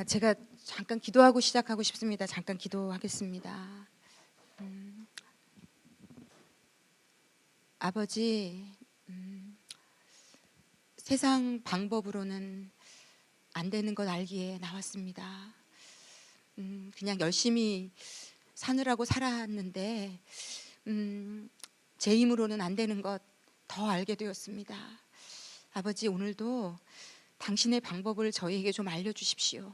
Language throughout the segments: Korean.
제가 잠깐 기도하고 시작하고 싶습니다. 잠깐 기도하겠습니다. 아버지, 세상 방법으로는 안 되는 것 알기에 나왔습니다. 그냥 열심히 사느라고 살았는데 제 힘으로는 안 되는 것 더 알게 되었습니다. 아버지, 오늘도 당신의 방법을 저희에게 좀 알려주십시오.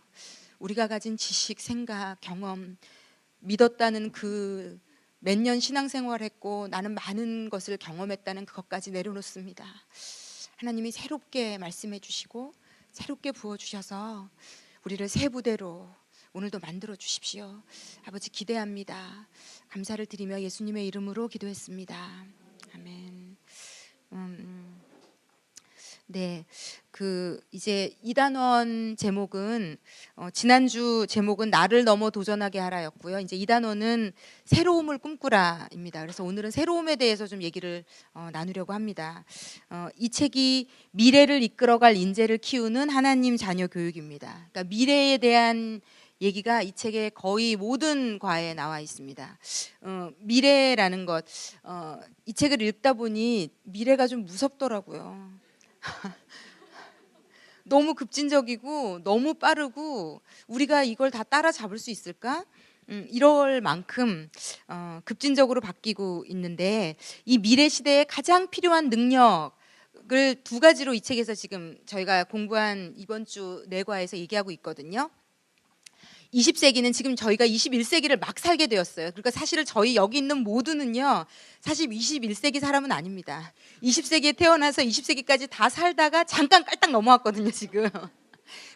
우리가 가진 지식, 생각, 경험, 믿었다는 그 몇 년 신앙생활했고 나는 많은 것을 경험했다는 그것까지 내려놓습니다. 하나님이 새롭게 말씀해 주시고 새롭게 부어주셔서 우리를 새 부대로 오늘도 만들어 주십시오. 아버지, 기대합니다. 감사를 드리며 예수님의 이름으로 기도했습니다. 아멘. 네, 이제 2단원 제목은 지난주 제목은 나를 넘어 도전하게 하라였고요. 이제 2단원은 새로움을 꿈꾸라입니다. 그래서 오늘은 새로움에 대해서 좀 얘기를 나누려고 합니다. 이 책이 미래를 이끌어갈 인재를 키우는 하나님 자녀 교육입니다. 그러니까 미래에 대한 얘기가 이 책의 거의 모든 과에 나와 있습니다. 미래라는 것, 이 책을 읽다 보니 미래가 좀 무섭더라고요. 너무 급진적이고 너무 빠르고 우리가 이걸 다 따라잡을 수 있을까? 이럴 만큼 급진적으로 바뀌고 있는데 이 미래 시대에 가장 필요한 능력을 두 가지로 이 책에서 지금 저희가 공부한 이번 주 내과에서 얘기하고 있거든요. 20세기는 지금 저희가 21세기를 막 살게 되었어요. 그러니까 사실은 저희 여기 있는 모두는요, 사실 21세기 사람은 아닙니다. 20세기에 태어나서 20세기까지 다 살다가 잠깐 깔딱 넘어왔거든요, 지금.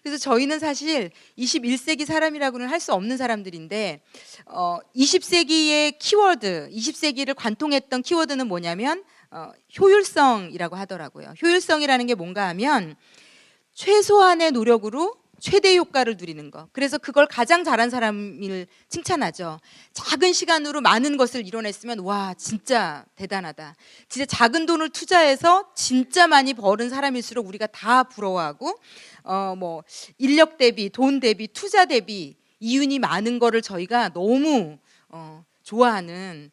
그래서 저희는 사실 21세기 사람이라고는 할 수 없는 사람들인데 20세기의 키워드, 20세기를 관통했던 키워드는 뭐냐면 효율성이라고 하더라고요. 효율성이라는 게 뭔가 하면 최소한의 노력으로 최대 효과를 누리는 거. 그래서 그걸 가장 잘한 사람을 칭찬하죠. 작은 시간으로 많은 것을 이뤄냈으면 와, 진짜 대단하다. 진짜 작은 돈을 투자해서 진짜 많이 버는 사람일수록 우리가 다 부러워하고 인력 대비, 돈 대비, 투자 대비 이윤이 많은 거를 저희가 너무 좋아하는,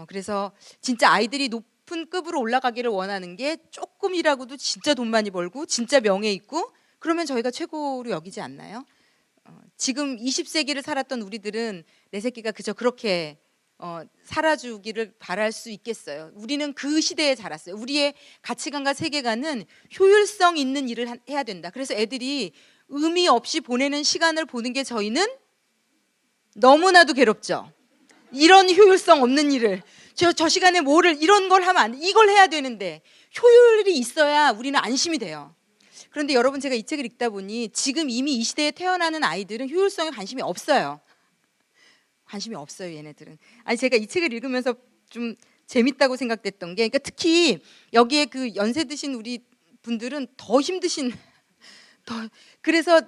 그래서 진짜 아이들이 높은 급으로 올라가기를 원하는 게 조금이라고도 진짜 돈 많이 벌고 진짜 명예 있고 그러면 저희가 최고로 여기지 않나요? 지금 20세기를 살았던 우리들은 내 새끼가 그저 그렇게 살아주기를 바랄 수 있겠어요. 우리는 그 시대에 자랐어요. 우리의 가치관과 세계관은 효율성 있는 일을 해야 된다. 그래서 애들이 의미 없이 보내는 시간을 보는 게 저희는 너무나도 괴롭죠. 이런 효율성 없는 일을 저 시간에 이런 걸 하면 안 돼. 이걸 해야 되는데 효율이 있어야 우리는 안심이 돼요. 그런데 여러분, 제가 이 책을 읽다 보니 지금 이미 이 시대에 태어나는 아이들은 효율성에 관심이 없어요. 관심이 없어요, 얘네들은. 아니, 제가 이 책을 읽으면서 좀 재밌다고 생각됐던 게, 그러니까 특히 여기에 그 연세 드신 우리 분들은 더 힘드신, 그래서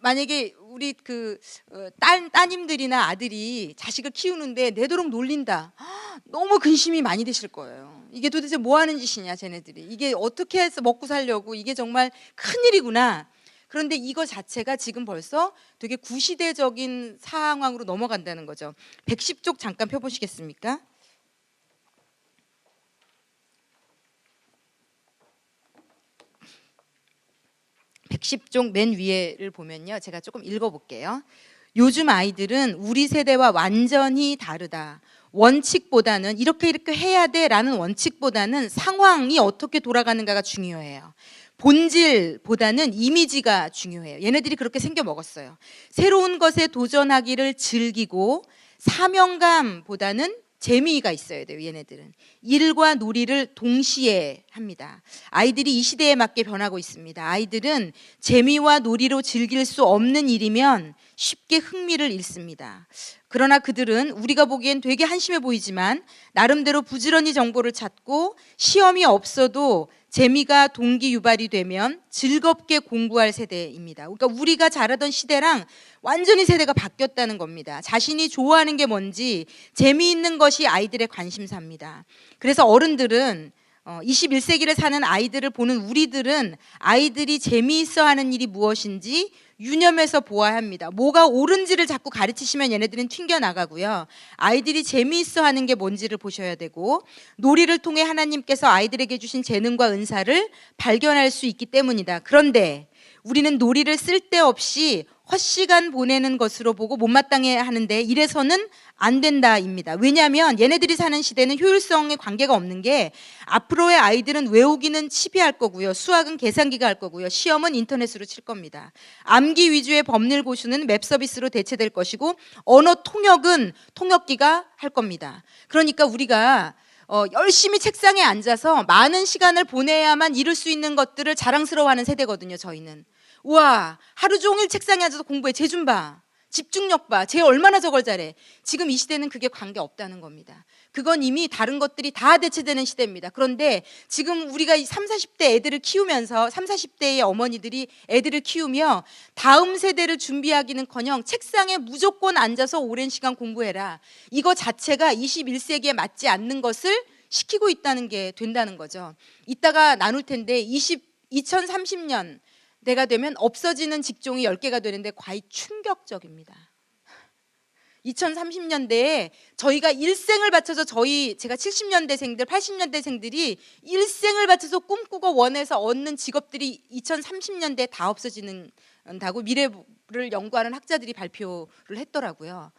만약에 우리 따님들이나 아들이 자식을 키우는데 내도록 놀린다. 너무 근심이 많이 되실 거예요. 이게 도대체 뭐 하는 짓이냐, 쟤네들이. 이게 어떻게 해서 먹고 살려고, 이게 정말 큰일이구나. 그런데 이거 자체가 지금 벌써 되게 구시대적인 상황으로 넘어간다는 거죠. 110쪽 잠깐 펴보시겠습니까? (110쪽) 맨 위에를 보면요, 제가 조금 읽어볼게요. 요즘 아이들은 우리 세대와 완전히 다르다. 원칙보다는 이렇게 해야 돼라는 원칙보다는 상황이 어떻게 돌아가는가가 중요해요. 본질보다는 이미지가 중요해요. 얘네들이 그렇게 생겨 먹었어요. 새로운 것에 도전하기를 즐기고 사명감보다는 재미가 있어야 돼요. 얘네들은 일과 놀이를 동시에 합니다. 아이들이 이 시대에 맞게 변하고 있습니다. 아이들은 재미와 놀이로 즐길 수 없는 일이면 쉽게 흥미를 잃습니다. 그러나 그들은 우리가 보기엔 되게 한심해 보이지만 나름대로 부지런히 정보를 찾고 시험이 없어도 재미가 동기 유발이 되면 즐겁게 공부할 세대입니다. 그러니까 우리가 자라던 시대랑 완전히 세대가 바뀌었다는 겁니다. 자신이 좋아하는 게 뭔지 재미있는 것이 아이들의 관심사입니다. 그래서 어른들은 21세기를 사는 아이들을 보는 우리들은 아이들이 재미있어하는 일이 무엇인지 유념해서 보아야 합니다. 뭐가 옳은지를 자꾸 가르치시면 얘네들은 튕겨나가고요. 아이들이 재미있어하는 게 뭔지를 보셔야 되고, 놀이를 통해 하나님께서 아이들에게 주신 재능과 은사를 발견할 수 있기 때문이다. 그런데 우리는 놀이를 쓸데없이 헛시간 보내는 것으로 보고 못마땅해 하는데 이래서는 안 된다입니다. 왜냐하면 얘네들이 사는 시대는 효율성에 관계가 없는 게, 앞으로의 아이들은 외우기는 칩이 할 거고요, 수학은 계산기가 할 거고요, 시험은 인터넷으로 칠 겁니다. 암기 위주의 법률 고수는 맵 서비스로 대체될 것이고, 언어 통역은 통역기가 할 겁니다. 그러니까 우리가 열심히 책상에 앉아서 많은 시간을 보내야만 이룰 수 있는 것들을 자랑스러워하는 세대거든요. 저희는 우와, 하루 종일 책상에 앉아서 공부해, 쟤 좀 봐, 집중력 봐, 쟤 얼마나 저걸 잘해. 지금 이 시대는 그게 관계 없다는 겁니다. 그건 이미 다른 것들이 다 대체되는 시대입니다. 그런데 지금 우리가 이 30, 40대 애들을 키우면서 30, 40대의 어머니들이 애들을 키우며 다음 세대를 준비하기는커녕 책상에 무조건 앉아서 오랜 시간 공부해라, 이거 자체가 21세기에 맞지 않는 것을 시키고 있다는 게 된다는 거죠. 이따가 나눌 텐데 2030년 내가 되면 없어지는 직종이 10개가 되는데 과히 충격적입니다. 2030년대에 저희가 일생을 바쳐서 제가 70년대생들, 80년대생들이 일생을 바쳐서 꿈꾸고 원해서 얻는 직업들이 2030년대에 다 없어지는다고 미래를 연구하는 학자들이 발표를 했더라고요.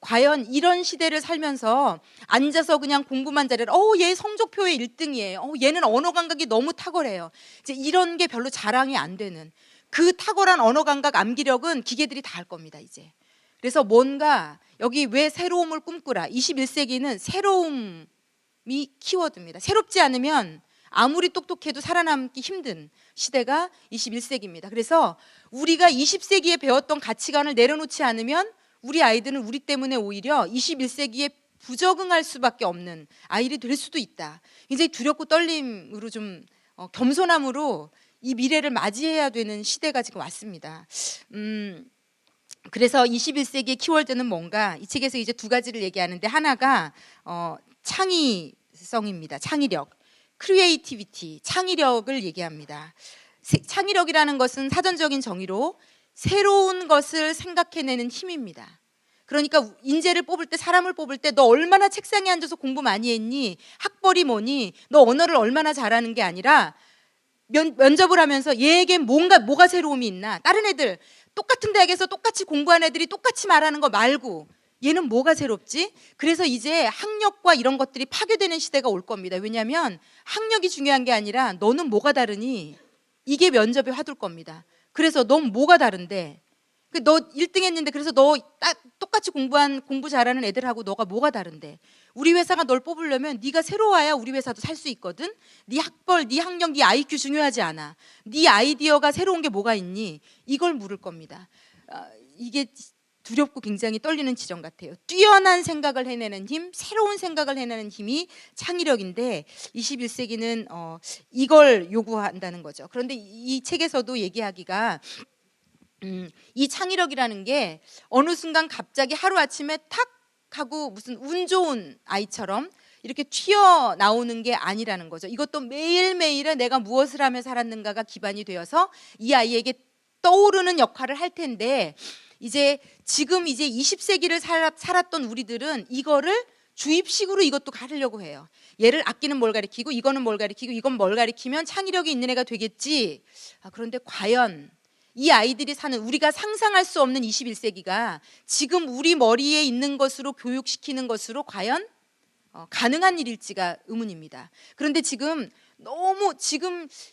과연 이런 시대를 살면서 앉아서 그냥 공부만 잘해라, 얘 성적표에 1등이에요, 얘는 언어 감각이 너무 탁월해요, 이제 이런 게 별로 자랑이 안 되는, 그 탁월한 언어 감각, 암기력은 기계들이 다 할 겁니다 이제. 그래서 뭔가 여기 왜 새로움을 꿈꾸라, 21세기는 새로움이 키워드입니다. 새롭지 않으면 아무리 똑똑해도 살아남기 힘든 시대가 21세기입니다. 그래서 우리가 20세기에 배웠던 가치관을 내려놓지 않으면 우리 아이들은 우리 때문에 오히려 21세기에 부적응할 수밖에 없는 아이들이 될 수도 있다. 굉장히 두렵고 떨림으로 좀 겸손함으로 이 미래를 맞이해야 되는 시대가 지금 왔습니다. 그래서 21세기의 키워드는 뭔가, 이 책에서 이제 두 가지를 얘기하는데, 하나가 창의성입니다. 창의력, 크리에이티비티, 창의력을 얘기합니다. 창의력이라는 것은 사전적인 정의로 새로운 것을 생각해내는 힘입니다. 그러니까 인재를 뽑을 때, 사람을 뽑을 때 너 얼마나 책상에 앉아서 공부 많이 했니, 학벌이 뭐니, 너 언어를 얼마나 잘하는 게 아니라 면접을 하면서 얘에게 뭐가 새로움이 있나, 다른 애들 똑같은 대학에서 똑같이 공부한 애들이 똑같이 말하는 거 말고 얘는 뭐가 새롭지? 그래서 이제 학력과 이런 것들이 파괴되는 시대가 올 겁니다. 왜냐하면 학력이 중요한 게 아니라 너는 뭐가 다르니, 이게 면접에 화둘 겁니다. 그래서 넌 뭐가 다른데, 너 1등 했는데, 그래서 너 똑같이 공부 잘하는 애들하고 너가 뭐가 다른데, 우리 회사가 널 뽑으려면 네가 새로워야 우리 회사도 살 수 있거든. 네 학벌, 네 학력, 네 IQ 중요하지 않아. 네 아이디어가 새로운 게 뭐가 있니, 이걸 물을 겁니다. 이게 두렵고 굉장히 떨리는 지점 같아요. 뛰어난 생각을 해내는 힘, 새로운 생각을 해내는 힘이 창의력인데 21세기는 이걸 요구한다는 거죠. 그런데 이 책에서도 얘기하기가, 이 창의력이라는 게 어느 순간 갑자기 하루아침에 탁 하고 무슨 운 좋은 아이처럼 이렇게 튀어나오는 게 아니라는 거죠. 이것도 매일매일에 내가 무엇을 하며 살았는가가 기반이 되어서 이 아이에게 떠오르는 역할을 할 텐데, 지금 20세기를 살았던 우리들은 이거를 주입식으로 이것도 가르려고 해요. 얘를 악기는 뭘 가리키고, 이거는 뭘 가리키고, 이건 뭘 가리키면 창의력이 있는 애가 되겠지. 그런데 과연 이 아이들이 사는, 우리가 상상할 수 없는 21세기가 지금 우리 머리에 있는 것으로 교육시키는 것으로 과연 가능한 일일지가 의문입니다. 그런데 지금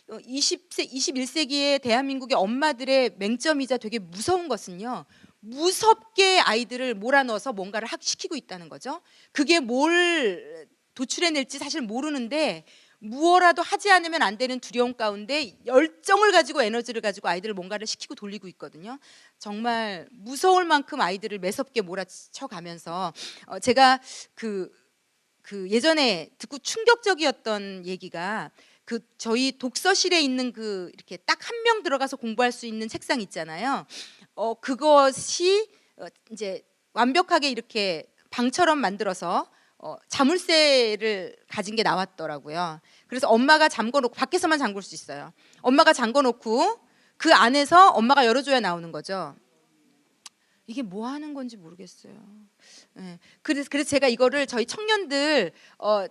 21세기의 대한민국의 엄마들의 맹점이자 되게 무서운 것은요, 무섭게 아이들을 몰아넣어서 뭔가를 시키고 있다는 거죠. 그게 뭘 도출해낼지 사실 모르는데 무엇라도 하지 않으면 안 되는 두려움 가운데 열정을 가지고, 에너지를 가지고 아이들을 뭔가를 시키고 돌리고 있거든요. 정말 무서울 만큼 아이들을 매섭게 몰아쳐가면서 제가 예전에 듣고 충격적이었던 얘기가, 저희 독서실에 있는 이렇게 딱 한 명 들어가서 공부할 수 있는 책상 있잖아요. 그것이 이제 완벽하게 이렇게 방처럼 만들어서 자물쇠를 가진 게 나왔더라고요. 그래서 엄마가 잠궈놓고, 밖에서만 잠글 수 있어요. 엄마가 잠궈놓고 그 안에서 엄마가 열어줘야 나오는 거죠. 이게 뭐 하는 건지 모르겠어요. 네. 그래서 제가 이거를 저희 청년들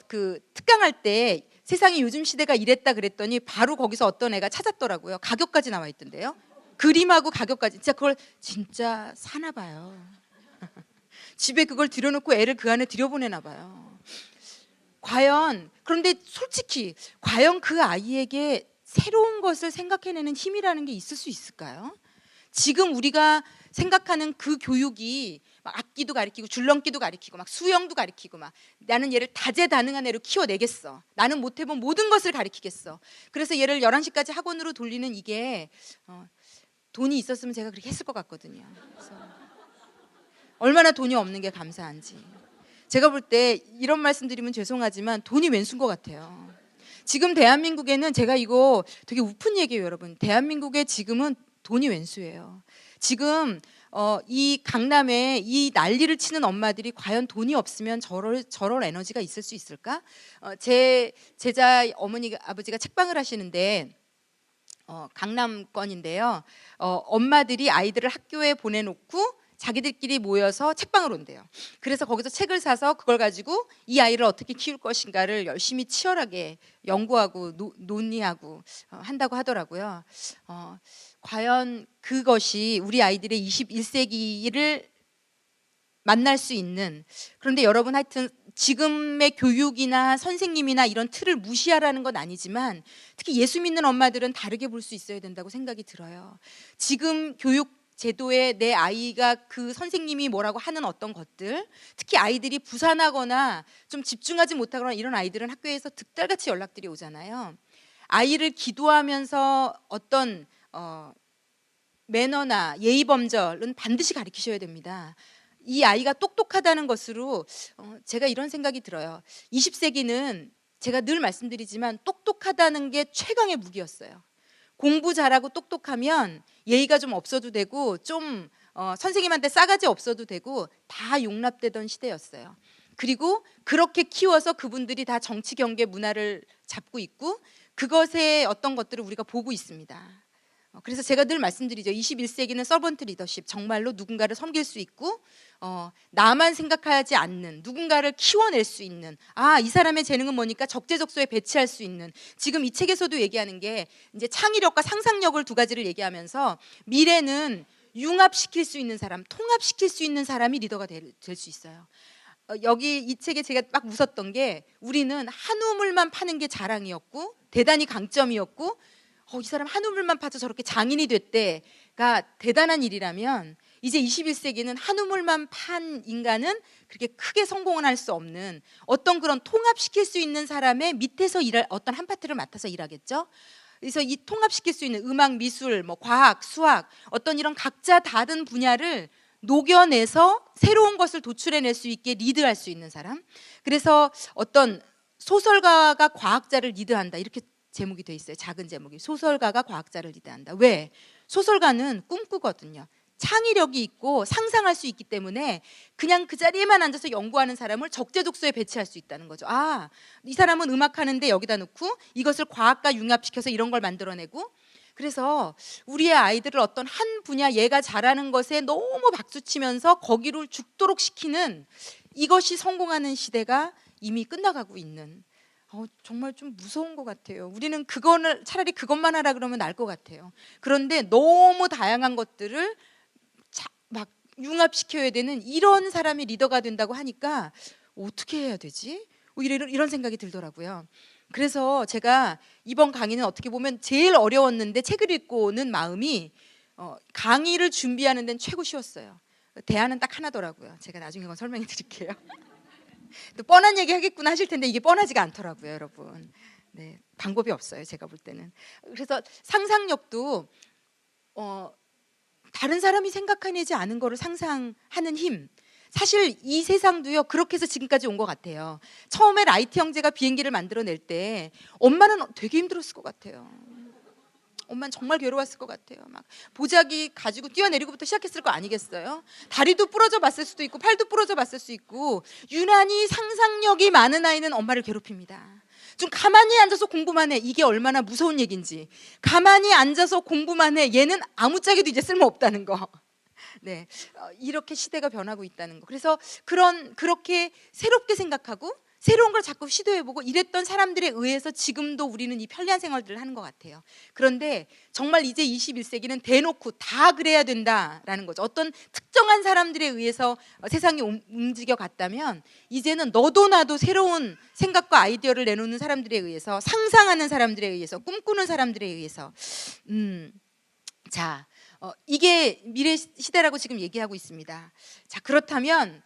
그 특강할 때 세상이 요즘 시대가 이랬다 그랬더니 바로 거기서 어떤 애가 찾았더라고요. 가격까지 나와 있던데요. 그림하고 가격까지. 진짜 그걸 진짜 사나 봐요. 집에 그걸 들여놓고 애를 그 안에 들여보내나 봐요. 과연, 그런데 솔직히 과연 그 아이에게 새로운 것을 생각해내는 힘이라는 게 있을 수 있을까요? 지금 우리가 생각하는 그 교육이 막 악기도 가르치고 줄넘기도 가르치고 막 수영도 가르치고 막 나는 얘를 다재다능한 애로 키워내겠어. 나는 못 해본 모든 것을 가르치겠어. 그래서 얘를 11시까지 학원으로 돌리는 이게 돈이 있었으면 제가 그렇게 했을 것 같거든요. 그래서 얼마나 돈이 없는 게 감사한지. 제가 볼 때 이런 말씀 드리면 죄송하지만 돈이 왼수인 것 같아요. 지금 대한민국에는, 제가 이거 되게 우픈 얘기예요, 여러분. 대한민국에 지금은 돈이 왼수예요. 지금 이 강남에 이 난리를 치는 엄마들이 과연 돈이 없으면 저럴 에너지가 있을 수 있을까? 제 제자 어머니 아버지가 책방을 하시는데 강남권인데요. 엄마들이 아이들을 학교에 보내놓고 자기들끼리 모여서 책방을 온대요. 그래서 거기서 책을 사서 그걸 가지고 이 아이를 어떻게 키울 것인가를 열심히 치열하게 연구하고 논의하고 한다고 하더라고요. 과연 그것이 우리 아이들의 21세기를 만날 수 있는, 그런데 여러분 하여튼 지금의 교육이나 선생님이나 이런 틀을 무시하라는 건 아니지만 특히 예수 믿는 엄마들은 다르게 볼 수 있어야 된다고 생각이 들어요. 지금 교육 제도에 내 아이가 그 선생님이 뭐라고 하는 어떤 것들, 특히 아이들이 부산하거나 좀 집중하지 못하거나 이런 아이들은 학교에서 득달같이 연락들이 오잖아요. 아이를 기도하면서 어떤 매너나 예의 범절은 반드시 가르치셔야 됩니다. 이 아이가 똑똑하다는 것으로 제가 이런 생각이 들어요. 20세기는 제가 늘 말씀드리지만 똑똑하다는 게 최강의 무기였어요. 공부 잘하고 똑똑하면 예의가 좀 없어도 되고 좀 선생님한테 싸가지 없어도 되고 다 용납되던 시대였어요. 그리고 그렇게 키워서 그분들이 다 정치, 경제, 문화를 잡고 있고 그것의 어떤 것들을 우리가 보고 있습니다. 그래서 제가 늘 말씀드리죠. 21세기는 서번트 리더십, 정말로 누군가를 섬길 수 있고 나만 생각하지 않는, 누군가를 키워낼 수 있는, 이 사람의 재능은 뭐니까 적재적소에 배치할 수 있는. 지금 이 책에서도 얘기하는 게 이제 창의력과 상상력을 두 가지를 얘기하면서 미래는 융합시킬 수 있는 사람, 통합시킬 수 있는 사람이 리더가 될 수 있어요. 여기 이 책에 제가 딱 웃었던 게, 우리는 한 우물만 파는 게 자랑이었고 대단히 강점이었고 이 사람 한 우물만 파서 저렇게 장인이 됐대가 대단한 일이라면, 이제 21세기는 한 우물만 판 인간은 그렇게 크게 성공은 할 수 없는 어떤 그런 통합시킬 수 있는 사람의 밑에서 일할 어떤 한 파트를 맡아서 일하겠죠. 그래서 이 통합시킬 수 있는 음악, 미술, 뭐 과학, 수학, 어떤 이런 각자 다른 분야를 녹여내서 새로운 것을 도출해낼 수 있게 리드할 수 있는 사람. 그래서 어떤 소설가가 과학자를 리드한다, 이렇게 제목이 돼 있어요. 작은 제목이. 소설가가 과학자를 리드한다. 왜? 소설가는 꿈꾸거든요. 창의력이 있고 상상할 수 있기 때문에 그냥 그 자리에만 앉아서 연구하는 사람을 적재적소에 배치할 수 있다는 거죠. 이 사람은 음악하는데 여기다 놓고 이것을 과학과 융합시켜서 이런 걸 만들어내고. 그래서 우리의 아이들을 어떤 한 분야, 얘가 잘하는 것에 너무 박수치면서 거기로 죽도록 시키는, 이것이 성공하는 시대가 이미 끝나가고 있는, 정말 좀 무서운 것 같아요. 우리는 그거는 차라리 그것만 하라 그러면 나을 것 같아요. 그런데 너무 다양한 것들을 막 융합시켜야 되는 이런 사람이 리더가 된다고 하니까 어떻게 해야 되지? 이런 생각이 들더라고요. 그래서 제가 이번 강의는 어떻게 보면 제일 어려웠는데, 책을 읽고 오는 마음이 강의를 준비하는 데는 최고 쉬웠어요. 대안은 딱 하나더라고요. 제가 나중에 그건 설명해 드릴게요. 또 뻔한 얘기 하겠구나 하실 텐데 이게 뻔하지가 않더라고요, 여러분. 네, 방법이 없어요, 제가 볼 때는. 그래서 상상력도 다른 사람이 생각해내지 않은 거를 상상하는 힘. 사실 이 세상도요, 그렇게 해서 지금까지 온 것 같아요. 처음에 라이트 형제가 비행기를 만들어낼 때 엄마는 되게 힘들었을 것 같아요. 엄마는 정말 괴로웠을 것 같아요. 막 보자기 가지고 뛰어내리고부터 시작했을 거 아니겠어요? 다리도 부러져 봤을 수도 있고 팔도 부러져 봤을 수 있고, 유난히 상상력이 많은 아이는 엄마를 괴롭힙니다. 좀 가만히 앉아서 공부만 해. 이게 얼마나 무서운 얘기인지. 가만히 앉아서 공부만 해. 얘는 아무짝에도 이제 쓸모없다는 거. 네, 이렇게 시대가 변하고 있다는 거. 그래서 그렇게 새롭게 생각하고 새로운 걸 자꾸 시도해보고 이랬던 사람들에 의해서 지금도 우리는 이 편리한 생활들을 하는 것 같아요. 그런데 정말 이제 21세기는 대놓고 다 그래야 된다라는 거죠. 어떤 특정한 사람들에 의해서 세상이 움직여 갔다면 이제는 너도 나도 새로운 생각과 아이디어를 내놓는 사람들에 의해서, 상상하는 사람들에 의해서, 꿈꾸는 사람들에 의해서 자, 이게 미래 시대라고 지금 얘기하고 있습니다. 자, 그렇다면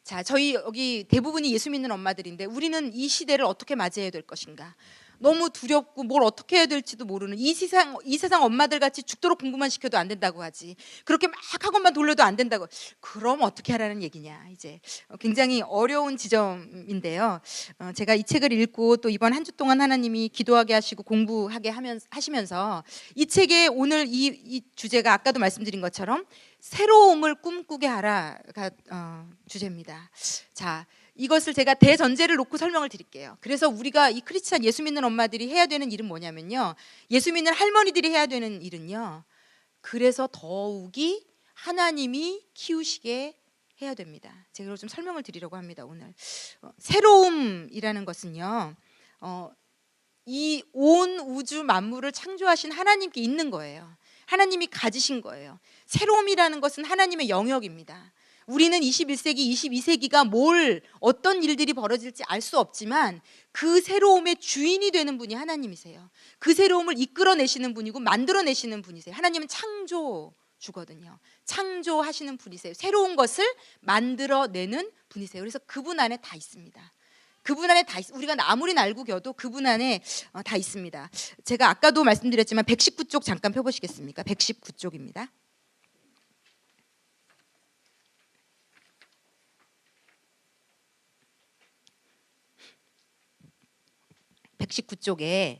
자, 저희 여기 대부분이 예수 믿는 엄마들인데 우리는 이 시대를 어떻게 맞이해야 될 것인가? 너무 두렵고 뭘 어떻게 해야 될지도 모르는 이 세상 엄마들 같이 죽도록 공부만 시켜도 안 된다고 하지. 그렇게 막 학원만 돌려도 안 된다고. 그럼 어떻게 하라는 얘기냐? 이제 굉장히 어려운 지점인데요. 제가 이 책을 읽고 또 이번 한 주 동안 하나님이 기도하게 하시고 공부하게 하시면서 이 책의 오늘 이 주제가 아까도 말씀드린 것처럼 새로움을 꿈꾸게 하라가 주제입니다. 자, 이것을 제가 대전제를 놓고 설명을 드릴게요. 그래서 우리가 이 크리스찬 예수 믿는 엄마들이 해야 되는 일은 뭐냐면요, 예수 믿는 할머니들이 해야 되는 일은요, 그래서 더욱이 하나님이 키우시게 해야 됩니다. 제가 이걸 좀 설명을 드리려고 합니다. 오늘 새로움이라는 것은요, 이 온 우주 만물을 창조하신 하나님께 있는 거예요. 하나님이 가지신 거예요. 새로움이라는 것은 하나님의 영역입니다. 우리는 21세기, 22세기가 어떤 일들이 벌어질지 알 수 없지만 그 새로움의 주인이 되는 분이 하나님이세요. 그 새로움을 이끌어내시는 분이고 만들어내시는 분이세요. 하나님은 창조주거든요. 창조하시는 분이세요. 새로운 것을 만들어내는 분이세요. 그래서 그분 안에 다 있습니다. 그분 안에 다 우리가 아무리 날구겨도 그분 안에 다 있습니다. 제가 아까도 말씀드렸지만 119쪽 잠깐 펴보시겠습니까? 119쪽입니다. 119쪽에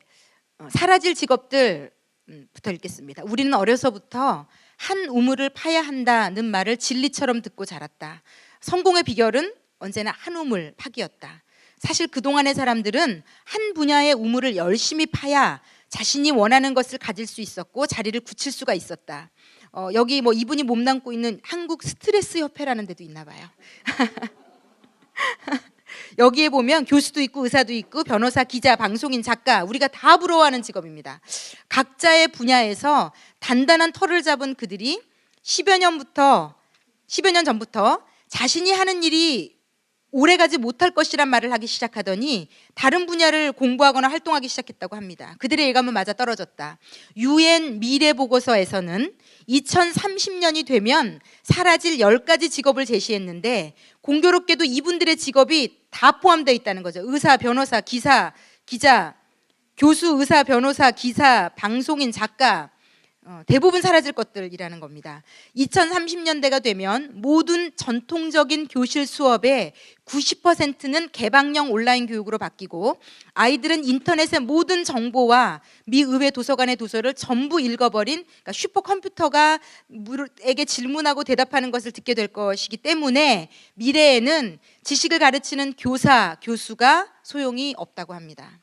사라질 직업들부터 읽겠습니다. 우리는 어려서부터 한 우물을 파야 한다는 말을 진리처럼 듣고 자랐다. 성공의 비결은 언제나 한 우물 파기였다. 사실 그동안의 사람들은 한 분야의 우물을 열심히 파야 자신이 원하는 것을 가질 수 있었고 자리를 굳힐 수가 있었다. 여기 이분이 몸담고 있는 한국 스트레스 협회라는 데도 있나 봐요. 여기에 보면 교수도 있고 의사도 있고 변호사, 기자, 방송인, 작가, 우리가 다 부러워하는 직업입니다. 각자의 분야에서 단단한 털을 잡은 그들이 10여 년 전부터 자신이 하는 일이 오래가지 못할 것이란 말을 하기 시작하더니 다른 분야를 공부하거나 활동하기 시작했다고 합니다. 그들의 예감은 맞아 떨어졌다. UN 미래보고서에서는 2030년이 되면 사라질 10가지 직업을 제시했는데 공교롭게도 이분들의 직업이 다 포함되어 있다는 거죠. 의사, 변호사, 기사, 기자, 교수, 의사, 변호사, 기사, 방송인, 작가, 대부분 사라질 것들이라는 겁니다. 2030년대가 되면 모든 전통적인 교실 수업의 90%는 개방형 온라인 교육으로 바뀌고 아이들은 인터넷의 모든 정보와 미 의회 도서관의 도서를 전부 읽어버린, 그러니까 슈퍼컴퓨터가 에게 질문하고 대답하는 것을 듣게 될 것이기 때문에 미래에는 지식을 가르치는 교사, 교수가 소용이 없다고 합니다.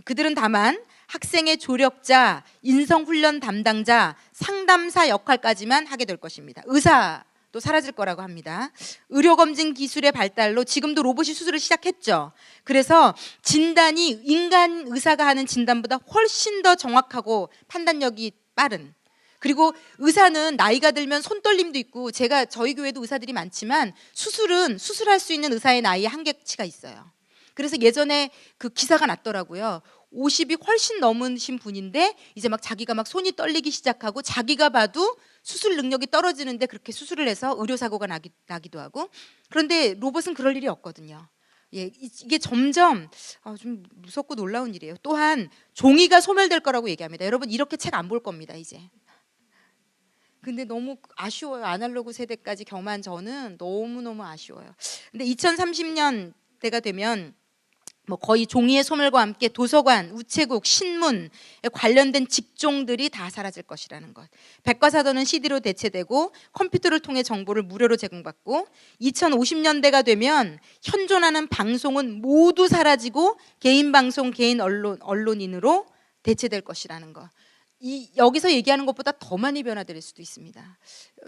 그들은 다만 학생의 조력자, 인성훈련 담당자, 상담사 역할까지만 하게 될 것입니다. 의사도 사라질 거라고 합니다. 의료검진 기술의 발달로 지금도 로봇이 수술을 시작했죠. 그래서 진단이 인간 의사가 하는 진단보다 훨씬 더 정확하고 판단력이 빠른, 그리고 의사는 나이가 들면 손떨림도 있고, 저희 교회도 의사들이 많지만 수술할 수 있는 의사의 나이에 한계치가 있어요. 그래서 예전에 그 기사가 났더라고요. 50이 훨씬 넘으신 분인데 이제 자기가 손이 떨리기 시작하고 자기가 봐도 수술 능력이 떨어지는데 그렇게 수술을 해서 의료사고가 나기도 하고. 그런데 로봇은 그럴 일이 없거든요. 예, 이게 점점 좀 무섭고 놀라운 일이에요. 또한 종이가 소멸될 거라고 얘기합니다. 여러분 이렇게 책 안 볼 겁니다 이제. 근데 너무 아쉬워요. 아날로그 세대까지 경험한 저는 너무너무 아쉬워요. 근데 2030년대가 되면 뭐 거의 종이의 소멸과 함께 도서관, 우체국, 신문에 관련된 직종들이 다 사라질 것이라는 것. 백과사전은 CD로 대체되고 컴퓨터를 통해 정보를 무료로 제공받고 2050년대가 되면 현존하는 방송은 모두 사라지고 개인 방송, 개인 언론인으로 대체될 것이라는 것. 여기서 얘기하는 것보다 더 많이 변화될 수도 있습니다.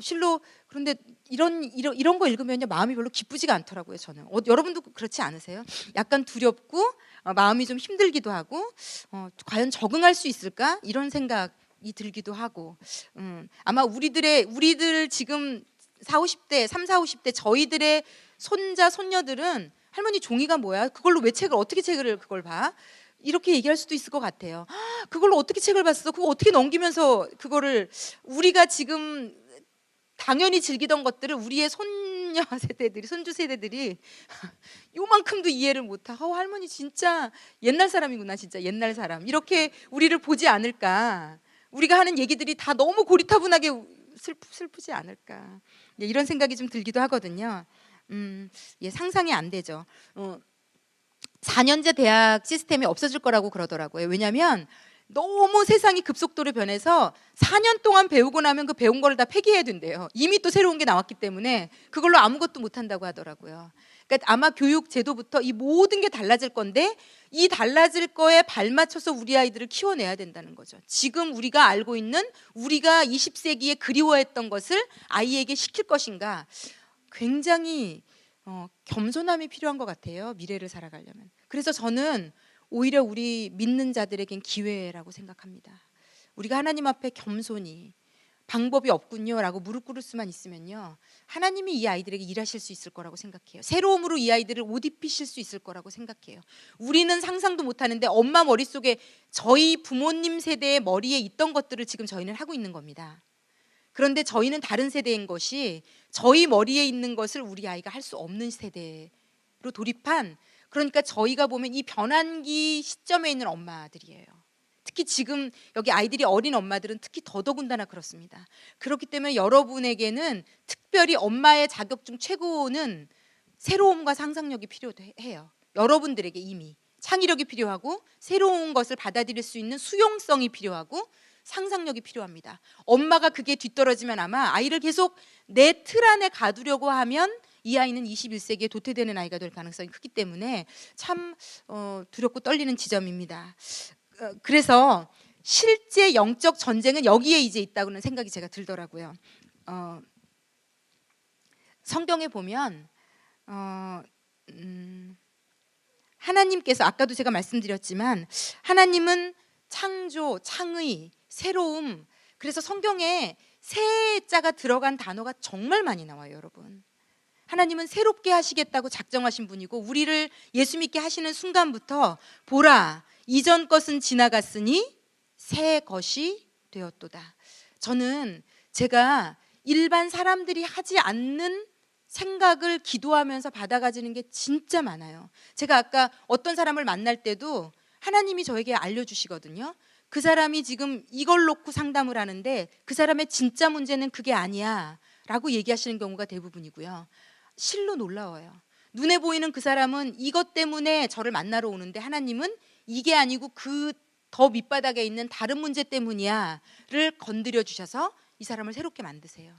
실로 그런데 이런 거 읽으면요 마음이 별로 기쁘지가 않더라고요. 저는 여러분도 그렇지 않으세요? 약간 두렵고 마음이 좀 힘들기도 하고 과연 적응할 수 있을까 이런 생각이 들기도 하고 아마 우리들 지금 40, 50대 3, 4, 50대 저희들의 손자 손녀들은 할머니 종이가 뭐야? 그걸로 왜 어떻게 책을 그걸 봐? 이렇게 얘기할 수도 있을 것 같아요. 그걸로 어떻게 책을 봤어? 그거 어떻게 넘기면서 그거를 우리가 지금 당연히 즐기던 것들을 우리의 손녀 세대들이, 손주 세대들이 요만큼도 이해를 못하고 할머니 진짜 옛날 사람이구나, 진짜 옛날 사람 이렇게 우리를 보지 않을까. 우리가 하는 얘기들이 다 너무 고리타분하게 슬프지 않을까. 이런 생각이 좀 들기도 하거든요. 상상이 안 되죠. 4년제 대학 시스템이 없어질 거라고 그러더라고요. 왜냐하면 너무 세상이 급속도로 변해서 4년 동안 배우고 나면 그 배운 거를 다 폐기해야 된대요. 이미 또 새로운 게 나왔기 때문에 그걸로 아무것도 못한다고 하더라고요. 그러니까 아마 교육 제도부터 이 모든 게 달라질 건데 이 달라질 거에 발맞춰서 우리 아이들을 키워내야 된다는 거죠. 지금 우리가 알고 있는 우리가 20세기에 그리워했던 것을 아이에게 시킬 것인가 굉장히 겸손함이 필요한 것 같아요. 미래를 살아가려면. 그래서 저는 오히려 우리 믿는 자들에겐 기회라고 생각합니다. 우리가 하나님 앞에 겸손히 방법이 없군요 라고 무릎 꿇을 수만 있으면요 하나님이 이 아이들에게 일하실 수 있을 거라고 생각해요. 새로움으로 이 아이들을 옷 입히실 수 있을 거라고 생각해요. 우리는 상상도 못하는데 엄마 머릿속에 저희 부모님 세대의 머리에 있던 것들을 지금 저희는 하고 있는 겁니다. 그런데 저희는 다른 세대인 것이 저희 머리에 있는 것을 우리 아이가 할 수 없는 세대로 돌입한, 그러니까 저희가 보면 이 변환기 시점에 있는 엄마들이에요. 특히 지금 여기 아이들이 어린 엄마들은 특히 더더군다나 그렇습니다. 그렇기 때문에 여러분에게는 특별히 엄마의 자격 중 최고는 새로움과 상상력이 필요해요. 여러분들에게 이미 창의력이 필요하고 새로운 것을 받아들일 수 있는 수용성이 필요하고 상상력이 필요합니다. 엄마가 그게 뒤떨어지면 아마 아이를 계속 내 틀 안에 가두려고 하면 이 아이는 21세기에 도태되는 아이가 될 가능성이 크기 때문에 참 두렵고 떨리는 지점입니다. 그래서 실제 영적 전쟁은 여기에 이제 있다고는 생각이 제가 들더라고요. 성경에 보면 하나님께서 아까도 제가 말씀드렸지만 하나님은 창조, 창의, 새로움, 그래서 성경에 새 자가 들어간 단어가 정말 많이 나와요. 여러분, 하나님은 새롭게 하시겠다고 작정하신 분이고 우리를 예수 믿게 하시는 순간부터 보라 이전 것은 지나갔으니 새 것이 되었도다. 저는 제가 일반 사람들이 하지 않는 생각을 기도하면서 받아가지는 게 진짜 많아요. 제가 아까 어떤 사람을 만날 때도 하나님이 저에게 알려주시거든요. 그 사람이 지금 이걸 놓고 상담을 하는데 그 사람의 진짜 문제는 그게 아니야 라고 얘기하시는 경우가 대부분이고요. 실로 놀라워요. 눈에 보이는 그 사람은 이것 때문에 저를 만나러 오는데 하나님은 이게 아니고 그 더 밑바닥에 있는 다른 문제 때문이야를 건드려 주셔서 이 사람을 새롭게 만드세요.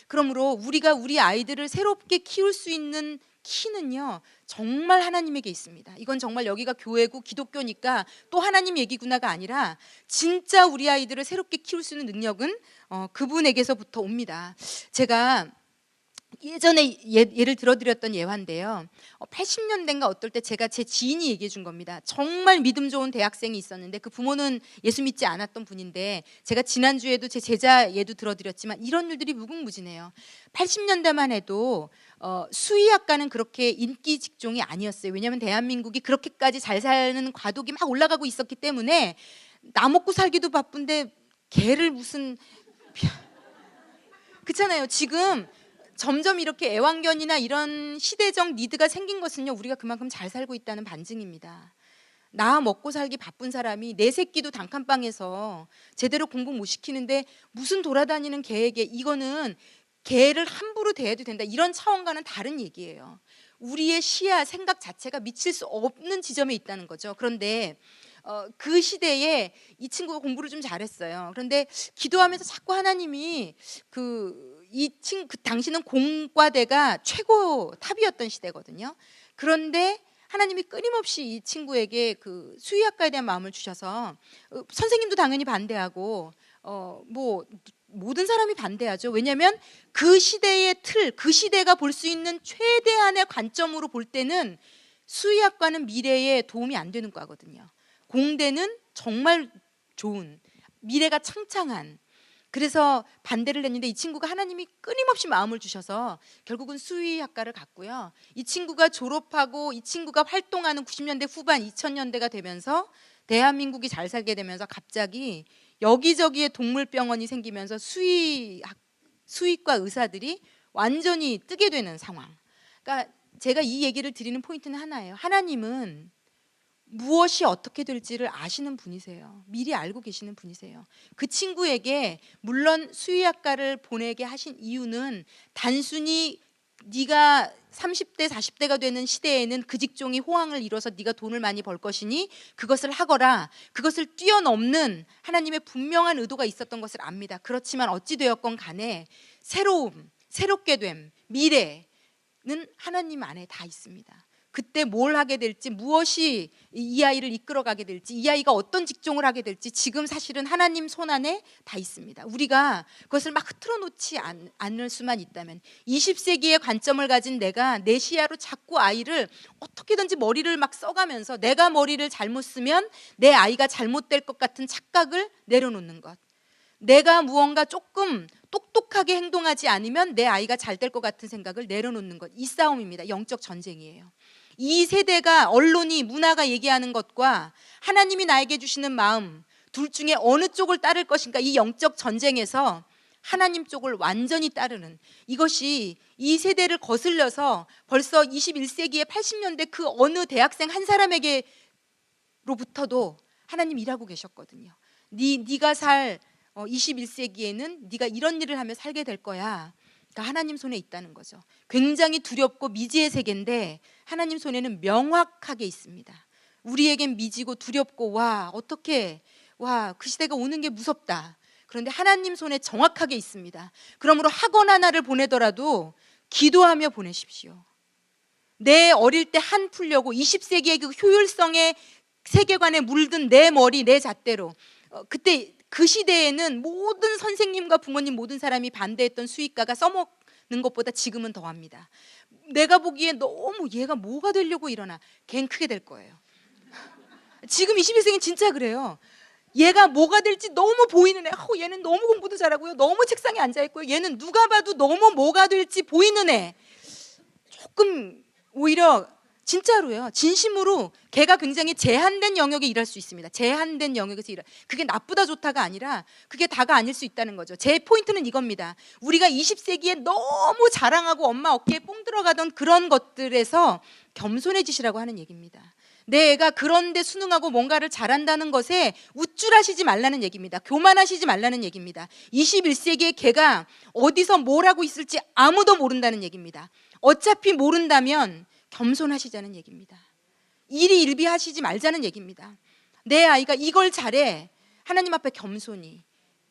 그러므로 우리가 우리 아이들을 새롭게 키울 수 있는 키는요 정말 하나님에게 있습니다. 이건 정말 여기가 교회고 기독교니까 또 하나님 얘기구나가 아니라 진짜 우리 아이들을 새롭게 키울 수 있는 능력은 그분에게서부터 옵니다. 제가 예전에 예를 들어드렸던 예화인데요. 80년대인가 어떨 때 제가 제 지인이 얘기해 준 겁니다. 정말 믿음 좋은 대학생이 있었는데 그 부모는 예수 믿지 않았던 분인데 제가 지난주에도 제 제자 예도 들어드렸지만 이런 일들이 무궁무진해요. 80년대만 해도 수의학과는 그렇게 인기 직종이 아니었어요. 왜냐하면 대한민국이 그렇게까지 잘 사는 과도기 막 올라가고 있었기 때문에 나 먹고 살기도 바쁜데 개를 무슨 그렇잖아요. 지금 점점 이렇게 애완견이나 이런 시대적 니드가 생긴 것은요 우리가 그만큼 잘 살고 있다는 반증입니다. 나 먹고 살기 바쁜 사람이 내 새끼도 단칸방에서 제대로 공부 못 시키는데 무슨 돌아다니는 개에게, 이거는 개를 함부로 대해도 된다 이런 차원과는 다른 얘기예요. 우리의 시야, 생각 자체가 미칠 수 없는 지점에 있다는 거죠. 그런데 그 시대에 이 친구가 공부를 좀 잘했어요. 그런데 기도하면서 자꾸 하나님이 그 당시는 공과대가 최고 탑이었던 시대거든요. 그런데 하나님이 끊임없이 이 친구에게 그 수의학과에 대한 마음을 주셔서 선생님도 당연히 반대하고 뭐 모든 사람이 반대하죠. 왜냐하면 그 시대의 틀, 그 시대가 볼 수 있는 최대한의 관점으로 볼 때는 수의학과는 미래에 도움이 안 되는 과거든요. 공대는 정말 좋은, 미래가 창창한, 그래서 반대를 했는데 이 친구가 하나님이 끊임없이 마음을 주셔서 결국은 수의학과를 갔고요. 이 친구가 졸업하고 이 친구가 활동하는 90년대 후반 2000년대가 되면서 대한민국이 잘 살게 되면서 갑자기 여기저기에 동물병원이 생기면서 수의과 의사들이 완전히 뜨게 되는 상황. 그러니까 제가 이 얘기를 드리는 포인트는 하나예요. 하나님은 무엇이 어떻게 될지를 아시는 분이세요. 미리 알고 계시는 분이세요. 그 친구에게 물론 수의학과를 보내게 하신 이유는 단순히 네가 30대 40대가 되는 시대에는 그 직종이 호황을 이뤄서 네가 돈을 많이 벌 것이니 그것을 하거라, 그것을 뛰어넘는 하나님의 분명한 의도가 있었던 것을 압니다. 그렇지만 어찌 되었건 간에 새로움, 새롭게 됨, 미래는 하나님 안에 다 있습니다. 그때 뭘 하게 될지, 무엇이 이 아이를 이끌어가게 될지, 이 아이가 어떤 직종을 하게 될지 지금 사실은 하나님 손 안에 다 있습니다. 우리가 그것을 막 흐트러 놓지 않을 수만 있다면, 20세기의 관점을 가진 내가 내 시야로 자꾸 아이를 어떻게든지 머리를 막 써가면서 내가 머리를 잘못 쓰면 내 아이가 잘못될 것 같은 착각을 내려놓는 것, 내가 무언가 조금 똑똑하게 행동하지 않으면 내 아이가 잘 될 것 같은 생각을 내려놓는 것, 이 싸움입니다. 영적 전쟁이에요. 이 세대가, 언론이, 문화가 얘기하는 것과 하나님이 나에게 주시는 마음, 둘 중에 어느 쪽을 따를 것인가, 이 영적 전쟁에서 하나님 쪽을 완전히 따르는, 이것이 이 세대를 거슬려서 벌써 21세기의 80년대 그 어느 대학생 한 사람에게로부터도 하나님 일하고 계셨거든요. 네가 살 21세기에는 네가 이런 일을 하며 살게 될 거야. 그러니까 하나님 손에 있다는 거죠. 굉장히 두렵고 미지의 세계인데 하나님 손에는 명확하게 있습니다. 우리에겐 미지고 두렵고 어떻게 그 시대가 오는 게 무섭다. 그런데 하나님 손에 정확하게 있습니다. 그러므로 학원 하나를 보내더라도 기도하며 보내십시오. 내 어릴 때 한 풀려고 20세기의 그 효율성의 세계관에 물든 내 머리, 내 잣대로, 그때 그 시대에는 모든 선생님과 부모님, 모든 사람이 반대했던 수의과가 써먹는 것보다 지금은 더합니다. 내가 보기에 너무 얘가 뭐가 되려고 이러나, 걘 크게 될 거예요. 지금 21세기는 진짜 그래요. 얘가 뭐가 될지 너무 보이는 애, 얘는 너무 공부도 잘하고요, 너무 책상에 앉아있고요, 얘는 누가 봐도 너무 뭐가 될지 보이는 애. 조금 오히려 진짜로요, 진심으로 걔가 굉장히 제한된 영역에 일할 수 있습니다. 제한된 영역에서 일할, 그게 나쁘다 좋다가 아니라 그게 다가 아닐 수 있다는 거죠. 제 포인트는 이겁니다. 우리가 20세기에 너무 자랑하고 엄마 어깨에 뽕 들어가던 그런 것들에서 겸손해지시라고 하는 얘기입니다. 내 애가 그런데 수능하고 뭔가를 잘한다는 것에 우쭐하시지 말라는 얘기입니다. 교만하시지 말라는 얘기입니다. 21세기의 걔가 어디서 뭘 하고 있을지 아무도 모른다는 얘기입니다. 어차피 모른다면 겸손하시자는 얘기입니다. 일희일비하시지 말자는 얘기입니다. 내 아이가 이걸 잘해, 하나님 앞에 겸손히,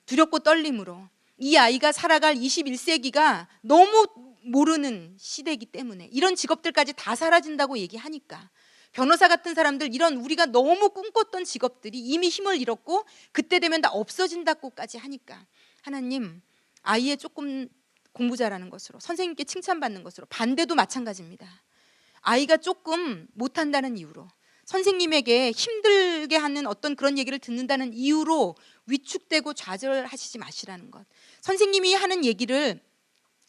두렵고 떨림으로. 이 아이가 살아갈 21세기가 너무 모르는 시대이기 때문에 이런 직업들까지 다 사라진다고 얘기하니까, 변호사 같은 사람들, 이런 우리가 너무 꿈꿨던 직업들이 이미 힘을 잃었고 그때 되면 다 없어진다고까지 하니까, 하나님, 아이의 조금 공부 잘하는 것으로, 선생님께 칭찬받는 것으로, 반대도 마찬가지입니다. 아이가 조금 못한다는 이유로, 선생님에게 힘들게 하는 어떤 그런 얘기를 듣는다는 이유로 위축되고 좌절하시지 마시라는 것. 선생님이 하는 얘기를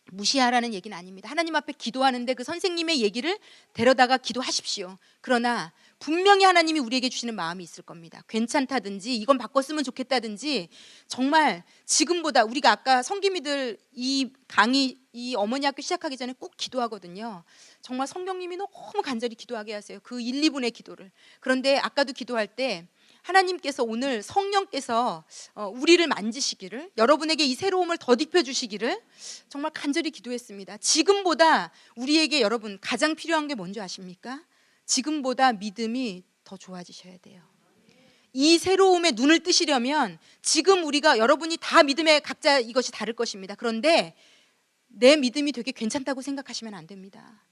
무시하라는 얘기는 아닙니다. 하나님 앞에 기도하는데 그 선생님의 얘기를 데려다가 기도하십시오. 그러나 분명히 하나님이 우리에게 주시는 마음이 있을 겁니다. 괜찮다든지 이건 바꿨으면 좋겠다든지, 정말 지금보다, 우리가 아까 성기미들 이 강의, 이 어머니 학교 시작하기 전에 꼭 기도하거든요. 정말 성경님이 너무 간절히 기도하게 하세요. 그 1, 2분의 기도를. 그런데 아까도 기도할 때 하나님께서 오늘 성령께서 우리를 만지시기를, 여러분에게 이 새로움을 덧입혀 주시기를 정말 간절히 기도했습니다. 지금보다 우리에게 여러분 가장 필요한 게 뭔지 아십니까? 지금보다 믿음이 더 좋아지셔야 돼요. 이 새로움에 눈을 뜨시려면 지금 우리가, 여러분이 다 믿음에 각자 이것이 다를 것입니다. 그런데 내 믿음이 되게 괜찮다고 생각하시면 안 됩니다.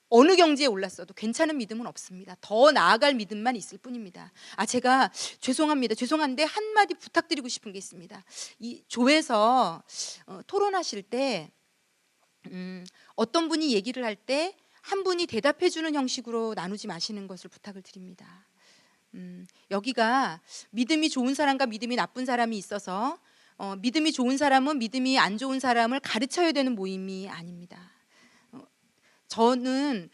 어느 경지에 올랐어도 괜찮은 믿음은 없습니다. 더 나아갈 믿음만 있을 뿐입니다. 제가 죄송한데 한마디 부탁드리고 싶은 게 있습니다. 이 조에서 토론하실 때 어떤 분이 얘기를 할 때 한 분이 대답해 주는 형식으로 나누지 마시는 것을 부탁을 드립니다. 여기가 믿음이 좋은 사람과 믿음이 나쁜 사람이 있어서 믿음이 좋은 사람은 믿음이 안 좋은 사람을 가르쳐야 되는 모임이 아닙니다. 저는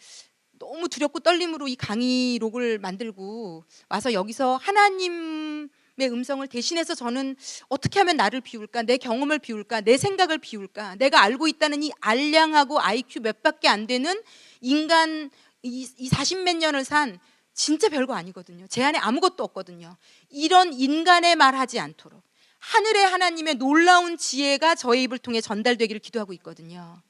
너무 두렵고 떨림으로 이 강의록을 만들고 와서 여기서 하나님의 음성을 대신해서 저는 어떻게 하면 나를 비울까, 내 경험을 비울까, 내 생각을 비울까, 내가 알고 있다는 이 알량하고 IQ 몇 밖에 안 되는 인간, 이 40몇 년을 산 진짜 별거 아니거든요. 제 안에 아무것도 없거든요. 이런 인간의 말 하지 않도록 하늘의 하나님의 놀라운 지혜가 저의 입을 통해 전달되기를 기도하고 있거든요.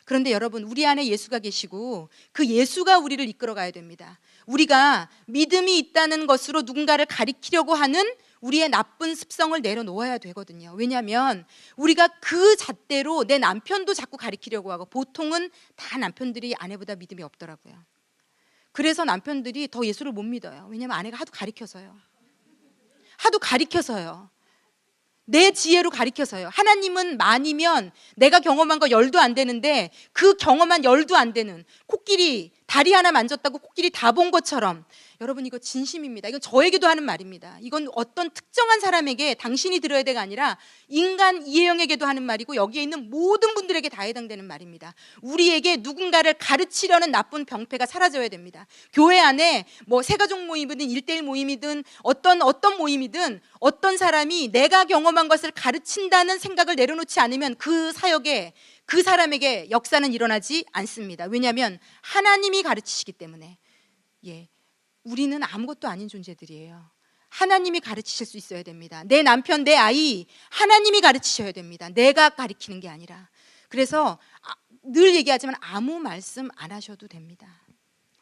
그런데 여러분, 우리 안에 예수가 계시고 그 예수가 우리를 이끌어 가야 됩니다. 우리가 믿음이 있다는 것으로 누군가를 가리키려고 하는 우리의 나쁜 습성을 내려놓아야 되거든요. 왜냐하면 우리가 그 잣대로 내 남편도 자꾸 가리키려고 하고, 보통은 다 남편들이 아내보다 믿음이 없더라고요. 그래서 남편들이 더 예수를 못 믿어요. 왜냐하면 아내가 하도 가리켜서요. 내 지혜로 가리켜서요. 하나님은 만이면 내가 경험한 거 10도 안 되는데 그 경험한 10도 안 되는, 코끼리 다리 하나 만졌다고 코끼리 다 본 것처럼, 여러분 이거 진심입니다. 이건 저에게도 하는 말입니다. 이건 어떤 특정한 사람에게 당신이 들어야 돼가 아니라 인간 이해영에게도 하는 말이고 여기에 있는 모든 분들에게 다 해당되는 말입니다. 우리에게 누군가를 가르치려는 나쁜 병폐가 사라져야 됩니다. 교회 안에 뭐 새가족 모임이든 1:1 모임이든 어떤 모임이든 어떤 사람이 내가 경험한 것을 가르친다는 생각을 내려놓지 않으면 그 사역에, 그 사람에게 역사는 일어나지 않습니다. 왜냐하면 하나님이 가르치시기 때문에. 우리는 아무것도 아닌 존재들이에요. 하나님이 가르치실 수 있어야 됩니다. 내 남편, 내 아이, 하나님이 가르치셔야 됩니다. 내가 가르치는 게 아니라. 그래서 늘 얘기하지만 아무 말씀 안 하셔도 됩니다.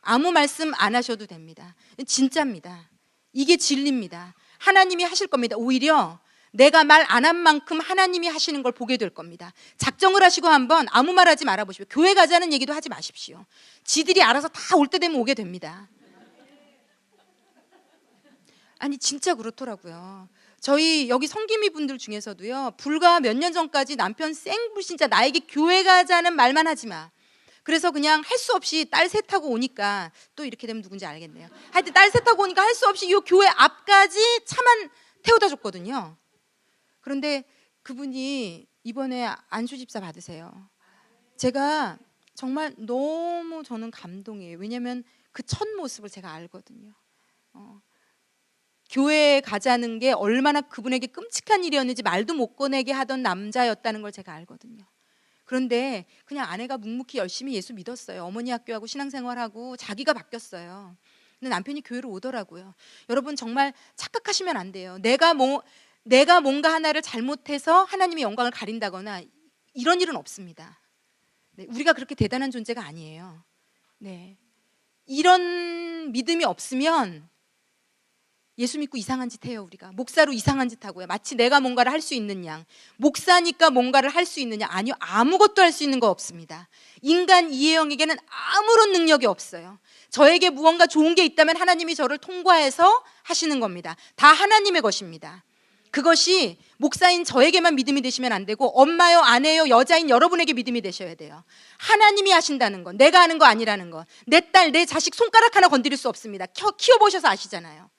아무 말씀 안 하셔도 됩니다. 진짜입니다. 이게 진리입니다. 하나님이 하실 겁니다. 오히려 내가 말 안 한 만큼 하나님이 하시는 걸 보게 될 겁니다. 작정을 하시고 한번 아무 말 하지 말아보십시오. 교회 가자는 얘기도 하지 마십시오. 지들이 알아서 다 올 때 되면 오게 됩니다. 아니 진짜 그렇더라고요. 저희 여기 성기미 분들 중에서도요, 불과 몇 년 전까지 남편 생불신자, 나에게 교회 가자는 말만 하지 마. 그래서 그냥 할 수 없이 딸 셋하고 오니까, 또 이렇게 되면 누군지 알겠네요. 하여튼 딸 셋하고 오니까 할 수 없이 이 교회 앞까지 차만 태워다 줬거든요. 그런데 그분이 이번에 안수집사 받으세요. 제가 정말 너무 저는 감동이에요. 왜냐하면 그 첫 모습을 제가 알거든요. 교회에 가자는 게 얼마나 그분에게 끔찍한 일이었는지 말도 못 꺼내게 하던 남자였다는 걸 제가 알거든요. 그런데 그냥 아내가 묵묵히 열심히 예수 믿었어요. 어머니 학교하고 신앙생활하고 자기가 바뀌었어요. 근데 남편이 교회로 오더라고요. 여러분 정말 착각하시면 안 돼요. 내가 뭔가 하나를 잘못해서 하나님의 영광을 가린다거나 이런 일은 없습니다. 우리가 그렇게 대단한 존재가 아니에요. 이런 믿음이 없으면 예수 믿고 이상한 짓 해요. 우리가 목사로 이상한 짓 하고요. 마치 내가 뭔가를 할 수 있는 양, 목사니까 뭔가를 할 수 있느냐? 아니요, 아무것도 할 수 있는 거 없습니다. 인간 이해영에게는 아무런 능력이 없어요. 저에게 무언가 좋은 게 있다면 하나님이 저를 통과해서 하시는 겁니다. 다 하나님의 것입니다. 그것이 목사인 저에게만 믿음이 되시면 안 되고, 엄마요, 아내요, 여자인 여러분에게 믿음이 되셔야 돼요. 하나님이 하신다는 건, 내가 하는 거 아니라는 건. 내 딸, 내 자식 손가락 하나 건드릴 수 없습니다. 키워보셔서 아시잖아요.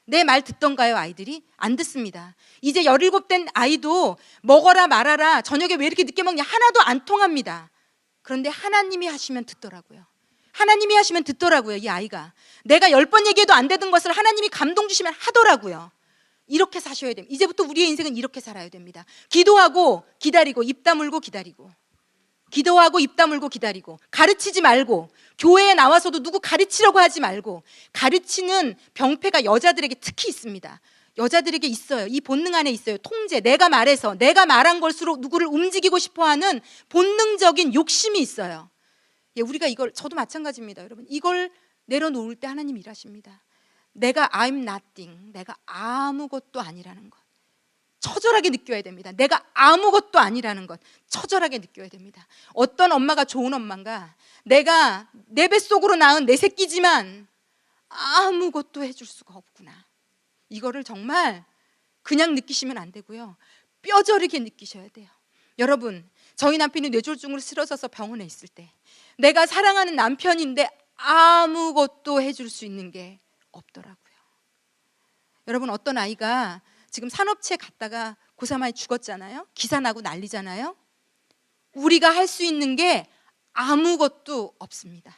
내 말 듣던가요? 아이들이? 안 듣습니다. 이제 17된 아이도 먹어라 말아라, 저녁에 왜 이렇게 늦게 먹냐, 하나도 안 통합니다. 그런데 하나님이 하시면 듣더라고요. 하나님이 하시면 듣더라고요. 이 아이가 내가 10번 얘기해도 안 되던 것을 하나님이 감동 주시면 하더라고요. 이렇게 사셔야 됩니다. 이제부터 우리의 인생은 이렇게 살아야 됩니다. 기도하고 기다리고, 입 다물고 기다리고 기도하고 입 다물고 기다리고, 가르치지 말고, 교회에 나와서도 누구 가르치려고 하지 말고. 가르치는 병폐가 여자들에게 특히 있습니다. 여자들에게 있어요. 이 본능 안에 있어요. 통제, 내가 말해서 내가 말한 걸수록 누구를 움직이고 싶어하는 본능적인 욕심이 있어요. 예, 우리가 이걸, 저도 마찬가지입니다, 여러분. 이걸 내려놓을 때 하나님 일하십니다. 내가 I'm nothing, 내가 아무것도 아니라는 것 처절하게 느껴야 됩니다. 내가 아무것도 아니라는 것 처절하게 느껴야 됩니다. 어떤 엄마가 좋은 엄마인가? 내가 내 뱃속으로 낳은 내 새끼지만 아무것도 해줄 수가 없구나. 이거를 정말 그냥 느끼시면 안 되고요, 뼈저리게 느끼셔야 돼요. 여러분, 저희 남편이 뇌졸중으로 쓰러져서 병원에 있을 때 내가 사랑하는 남편인데 아무것도 해줄 수 있는 게 없더라고요. 여러분, 어떤 아이가 지금 산업체 갔다가 고3 아이 죽었잖아요. 기사 나고 난리잖아요. 우리가 할 수 있는 게 아무것도 없습니다.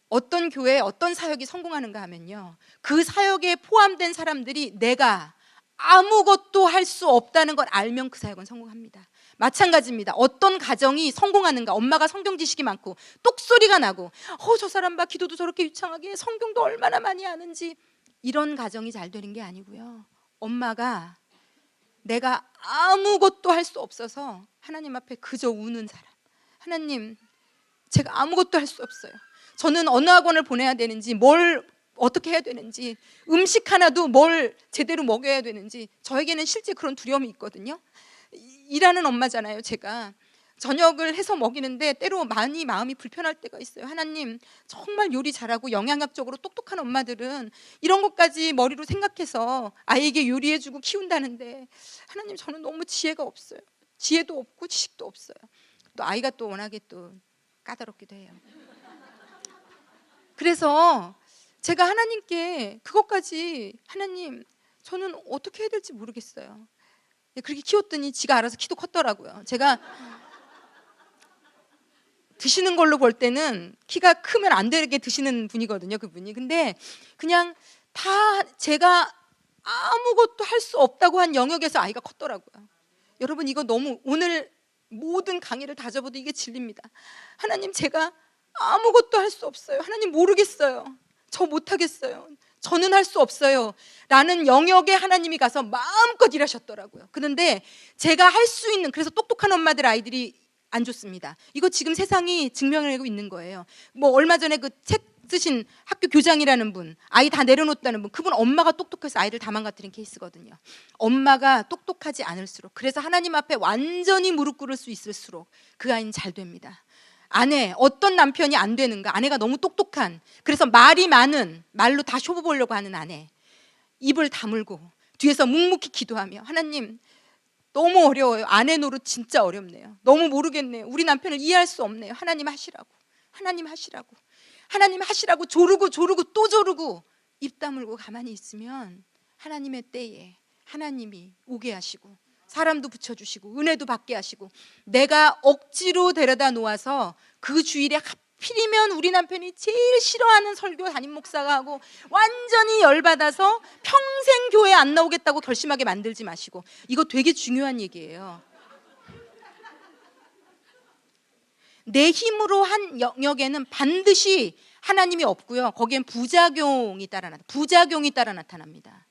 어떤 교회, 어떤 사역이 성공하는가 하면요, 그 사역에 포함된 사람들이 내가 아무것도 할 수 없다는 걸 알면 그 사역은 성공합니다. 마찬가지입니다. 어떤 가정이 성공하는가? 엄마가 성경 지식이 많고 똑소리가 나고, 저 사람 봐, 기도도 저렇게 유창하게 해, 성경도 얼마나 많이 아는지. 이런 가정이 잘 되는 게 아니고요, 엄마가 내가 아무것도 할 수 없어서 하나님 앞에 그저 우는 사람. 하나님, 제가 아무것도 할 수 없어요. 저는 어느 학원을 보내야 되는지, 뭘 어떻게 해야 되는지, 음식 하나도 뭘 제대로 먹여야 되는지, 저에게는 실제 그런 두려움이 있거든요. 일하는 엄마잖아요. 제가 저녁을 해서 먹이는데 때로 많이 마음이 불편할 때가 있어요. 하나님, 정말 요리 잘하고 영양학적으로 똑똑한 엄마들은 이런 것까지 머리로 생각해서 아이에게 요리해주고 키운다는데, 하나님, 저는 너무 지혜가 없어요. 지혜도 없고 지식도 없어요. 또 아이가 또 워낙에 또 까다롭기도 해요. 그래서 제가 하나님께 그것까지, 하나님, 저는 어떻게 해야 될지 모르겠어요. 그렇게 키웠더니 지가 알아서 키도 컸더라고요. 제가 드시는 걸로 볼 때는 키가 크면 안 되게 드시는 분이거든요, 그분이. 근데 그냥 다 제가 아무것도 할 수 없다고 한 영역에서 아이가 컸더라고요. 여러분, 이거 너무, 오늘 모든 강의를 다 접어도 이게 진리입니다. 하나님, 제가 아무것도 할 수 없어요. 하나님, 모르겠어요. 저 못하겠어요. 저는 할 수 없어요 라는 영역에 하나님이 가서 마음껏 일하셨더라고요. 그런데 제가 할 수 있는, 그래서 똑똑한 엄마들 아이들이 안 좋습니다. 이거 지금 세상이 증명하고 있는 거예요. 뭐 얼마 전에 그 책 쓰신 학교 교장이라는 분, 아이 다 내려놓았다는 분, 그분 엄마가 똑똑해서 아이들 다 망가뜨린 케이스거든요. 엄마가 똑똑하지 않을수록, 그래서 하나님 앞에 완전히 무릎 꿇을 수 있을수록 그 아이는 잘 됩니다. 아내, 어떤 남편이 안 되는가? 아내가 너무 똑똑한, 그래서 말이 많은, 말로 다 쇼부 보려고 하는 아내, 입을 다물고 뒤에서 묵묵히 기도하며, 하나님, 너무 어려워요. 아내 노릇 진짜 어렵네요. 너무 모르겠네요. 우리 남편을 이해할 수 없네요. 하나님 하시라고, 하나님 하시라고, 하나님 하시라고 조르고 또 조르고 입 다물고 가만히 있으면 하나님의 때에 하나님이 오게 하시고 사람도 붙여주시고 은혜도 받게 하시고, 내가 억지로 데려다 놓아서 그 주일에 하필이면 우리 남편이 제일 싫어하는 설교 담임 목사가 하고 완전히 열받아서 평생 교회 안 나오겠다고 결심하게 만들지 마시고. 이거 되게 중요한 얘기예요. 내 힘으로 한 영역에는 반드시 하나님이 없고요, 거기엔 부작용이 따라 나타납니다.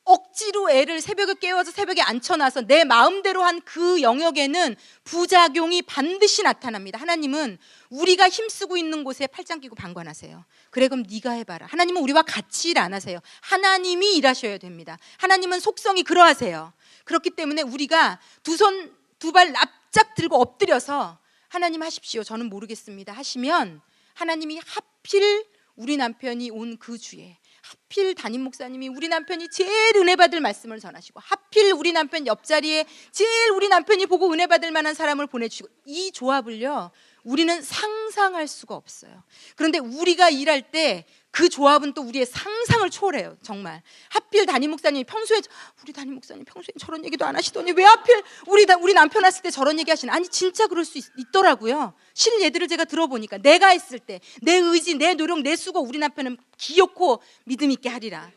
억지로 애를 새벽에 깨워서 새벽에 앉혀놔서 내 마음대로 한 그 영역에는 부작용이 반드시 나타납니다. 하나님은 우리가 힘쓰고 있는 곳에 팔짱 끼고 방관하세요. 그래, 그럼 네가 해봐라. 하나님은 우리와 같이 일 안 하세요. 하나님이 일하셔야 됩니다. 하나님은 속성이 그러하세요. 그렇기 때문에 우리가 두 손 두 발 납작 들고 엎드려서 하나님 하십시오, 저는 모르겠습니다 하시면, 하나님이 하필 우리 남편이 온 그 주에, 하필 담임 목사님이 우리 남편이 제일 은혜 받을 말씀을 전하시고, 하필 우리 남편 옆자리에 제일 우리 남편이 보고 은혜 받을 만한 사람을 보내주시고, 이 조합을요 우리는 상상할 수가 없어요. 그런데 우리가 일할 때 그 조합은 또 우리의 상상을 초월해요. 정말 하필 담임 목사님이 평소에, 우리 담임 목사님 평소에 저런 얘기도 안 하시더니 왜 하필 우리 남편 왔을 때 저런 얘기 하시나. 아니, 진짜 그럴 수 있더라고요. 실 예들을 제가 들어보니까 내가 했을 때 내 의지, 내 노력, 내 수고, 우리 남편은 기엽고 믿음 있게 하리라.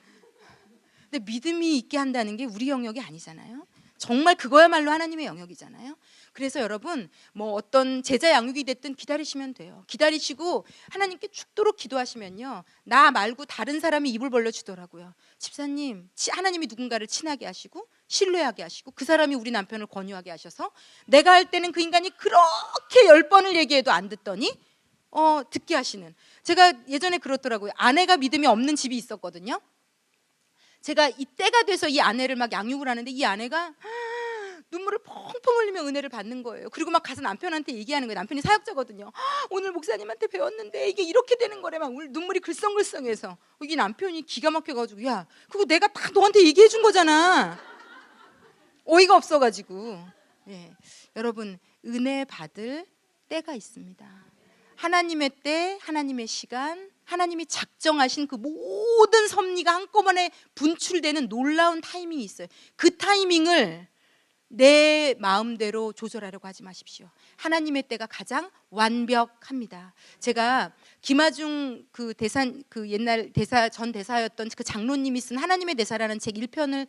근데 믿음이 있게 한다는 게 우리 영역이 아니잖아요. 정말 그거야말로 하나님의 영역이잖아요. 그래서 여러분 뭐 어떤 제자 양육이 됐든 기다리시면 돼요. 기다리시고 하나님께 죽도록 기도하시면요, 나 말고 다른 사람이 입을 벌려주더라고요. 집사님, 하나님이 누군가를 친하게 하시고 신뢰하게 하시고 그 사람이 우리 남편을 권유하게 하셔서 내가 할 때는 그 인간이 그렇게 10번을 얘기해도 안 듣더니 듣게 하시는. 제가 예전에 그렇더라고요. 아내가 믿음이 없는 집이 있었거든요. 제가 이때가 돼서 이 아내를 막 양육을 하는데 이 아내가 눈물을 펑펑 흘리며 은혜를 받는 거예요. 그리고 막 가서 남편한테 얘기하는 거예요. 남편이 사역자거든요. 오늘 목사님한테 배웠는데 이게 이렇게 되는 거래. 막 눈물이 글썽글썽해서 이게 남편이 기가 막혀가지고, 야, 그거 내가 다 너한테 얘기해 준 거잖아. 어이가 없어가지고. 예. 여러분, 은혜 받을 때가 있습니다. 하나님의 때, 하나님의 시간, 하나님이 작정하신 그 모든 섭리가 한꺼번에 분출되는 놀라운 타이밍이 있어요. 그 타이밍을 내 마음대로 조절하려고 하지 마십시오. 하나님의 때가 가장 완벽합니다. 제가 김아중 그 옛날 전 대사였던 그 장로님이 쓴 하나님의 대사라는 책 1편을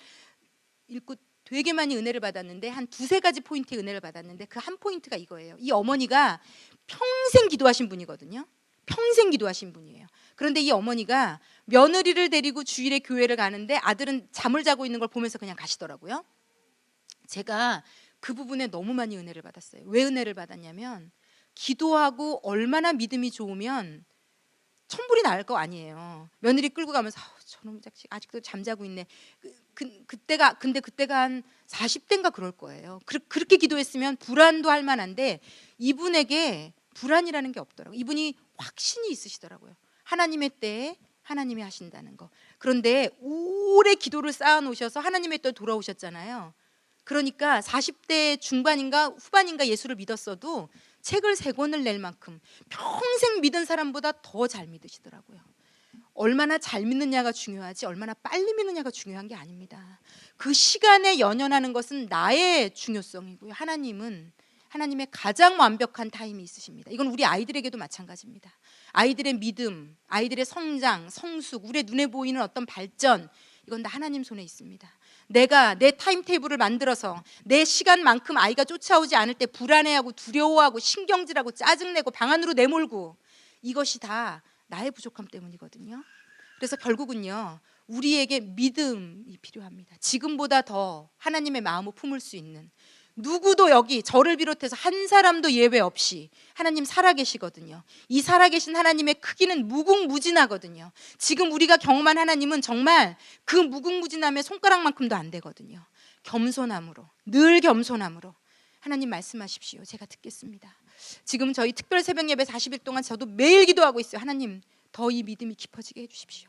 읽고 되게 많이 은혜를 받았는데, 한 두세 가지 포인트의 은혜를 받았는데 그 한 포인트가 이거예요. 이 어머니가 평생 기도하신 분이거든요. 평생 기도하신 분이에요. 그런데 이 어머니가 며느리를 데리고 주일에 교회를 가는데 아들은 잠을 자고 있는 걸 보면서 그냥 가시더라고요. 제가 그 부분에 너무 많이 은혜를 받았어요. 왜 은혜를 받았냐면, 기도하고 얼마나 믿음이 좋으면 천불이 날 거 아니에요. 며느리 끌고 가면서 저놈 자식 아직도 잠자고 있네. 그때가 한 40대인가 그럴 거예요. 그렇게 기도했으면 불안도 할 만한데 이분에게 불안이라는 게 없더라고요. 이분이 확신이 있으시더라고요. 하나님의 때에 하나님이 하신다는 거. 그런데 오래 기도를 쌓아놓으셔서 하나님의 때에 돌아오셨잖아요. 그러니까 40대 중반인가 후반인가 예수를 믿었어도 책을 3권을 낼 만큼 평생 믿은 사람보다 더 잘 믿으시더라고요. 얼마나 잘 믿느냐가 중요하지 얼마나 빨리 믿느냐가 중요한 게 아닙니다. 그 시간에 연연하는 것은 나의 중요성이고요. 하나님은 하나님의 가장 완벽한 타임이 있으십니다. 이건 우리 아이들에게도 마찬가지입니다. 아이들의 믿음, 아이들의 성장, 성숙, 우리 눈에 보이는 어떤 발전, 이건 다 하나님 손에 있습니다. 내가 내 타임테이블을 만들어서 내 시간만큼 아이가 쫓아오지 않을 때 불안해하고 두려워하고 신경질하고 짜증내고 방 안으로 내몰고, 이것이 다 나의 부족함 때문이거든요. 그래서 결국은요, 우리에게 믿음이 필요합니다. 지금보다 더 하나님의 마음을 품을 수 있는, 누구도 여기 저를 비롯해서 한 사람도 예외 없이 하나님 살아계시거든요. 이 살아계신 하나님의 크기는 무궁무진하거든요. 지금 우리가 경험한 하나님은 정말 그 무궁무진함의 손가락만큼도 안 되거든요. 겸손함으로, 늘 겸손함으로 하나님 말씀하십시오. 제가 듣겠습니다. 지금 저희 특별 새벽 예배 40일 동안 저도 매일 기도하고 있어요. 하나님, 더 이 믿음이 깊어지게 해주십시오.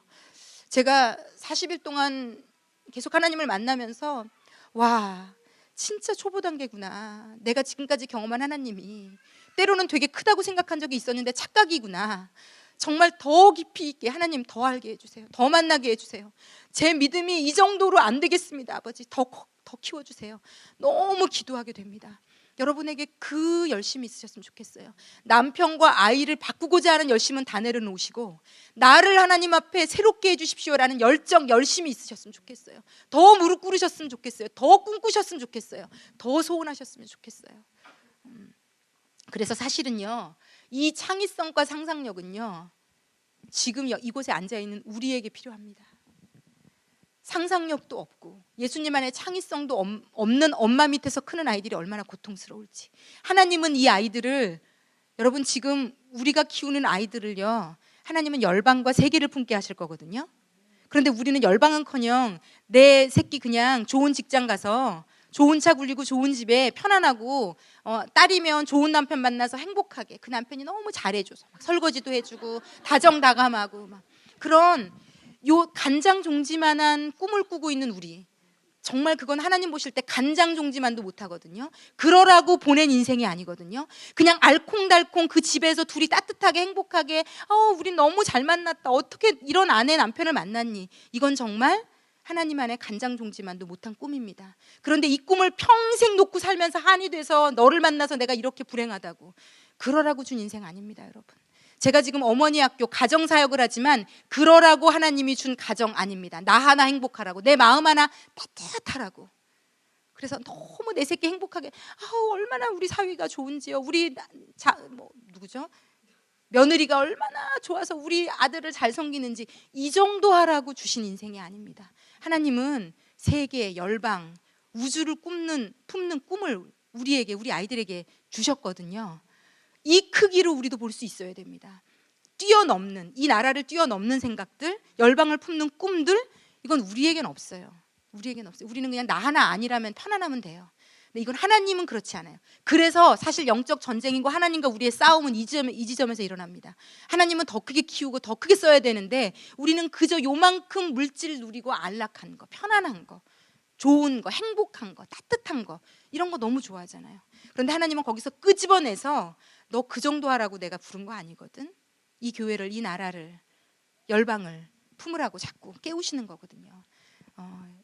제가 40일 동안 계속 하나님을 만나면서, 와, 진짜 초보 단계구나. 내가 지금까지 경험한 하나님이 때로는 되게 크다고 생각한 적이 있었는데 착각이구나. 정말 더 깊이 있게 하나님 더 알게 해주세요. 더 만나게 해주세요. 제 믿음이 이 정도로 안 되겠습니다. 아버지, 더 키워주세요. 너무 기도하게 됩니다. 여러분에게 그 열심이 있으셨으면 좋겠어요. 남편과 아이를 바꾸고자 하는 열심은 다 내려놓으시고 나를 하나님 앞에 새롭게 해주십시오라는 열정, 열심이 있으셨으면 좋겠어요. 더 무릎 꿇으셨으면 좋겠어요. 더 꿈꾸셨으면 좋겠어요. 더 소원하셨으면 좋겠어요. 그래서 사실은요, 이 창의성과 상상력은요, 지금 이곳에 앉아있는 우리에게 필요합니다. 상상력도 없고 예수님 안에 창의성도 없는 엄마 밑에서 크는 아이들이 얼마나 고통스러울지. 하나님은 이 아이들을, 여러분 지금 우리가 키우는 아이들을요, 하나님은 열방과 세계를 품게 하실 거거든요. 그런데 우리는 열방은커녕 내 새끼 그냥 좋은 직장 가서 좋은 차 굴리고 좋은 집에 편안하고, 딸이면 좋은 남편 만나서 행복하게, 그 남편이 너무 잘해줘서 막 설거지도 해주고 다정다감하고 막 그런 요 간장종지만한 꿈을 꾸고 있는 우리, 정말 그건 하나님 보실 때 간장종지만도 못하거든요. 그러라고 보낸 인생이 아니거든요. 그냥 알콩달콩 그 집에서 둘이 따뜻하게 행복하게, 우린 너무 잘 만났다, 어떻게 이런 아내 남편을 만났니, 이건 정말 하나님 안에 간장종지만도 못한 꿈입니다. 그런데 이 꿈을 평생 놓고 살면서 한이 돼서 너를 만나서 내가 이렇게 불행하다고, 그러라고 준 인생 아닙니다. 여러분, 제가 지금 어머니 학교 가정사역을 하지만 그러라고 하나님이 준 가정 아닙니다. 나 하나 행복하라고, 내 마음 하나 따뜻하라고. 그래서 너무 내 새끼 행복하게, 얼마나 우리 사위가 좋은지요, 우리 누구죠? 며느리가 얼마나 좋아서 우리 아들을 잘 섬기는지, 이 정도 하라고 주신 인생이 아닙니다. 하나님은 세계, 열방, 우주를 품는 꿈을 우리에게, 우리 아이들에게 주셨거든요. 이 크기로 우리도 볼 수 있어야 됩니다. 뛰어넘는, 이 나라를 뛰어넘는 생각들, 열방을 품는 꿈들, 이건 우리에겐 없어요. 우리는 그냥 나 하나 아니라면 편안하면 돼요. 근데 이건 하나님은 그렇지 않아요. 그래서 사실 영적 전쟁이고 하나님과 우리의 싸움은 이 지점에서 일어납니다. 하나님은 더 크게 키우고 더 크게 써야 되는데, 우리는 그저 요만큼 물질 누리고 안락한 거, 편안한 거, 좋은 거, 행복한 거, 따뜻한 거, 이런 거 너무 좋아하잖아요. 그런데 하나님은 거기서 끄집어내서 너 그 정도 하라고 내가 부른 거 아니거든. 이 교회를, 이 나라를, 열방을 품으라고 자꾸 깨우시는 거거든요.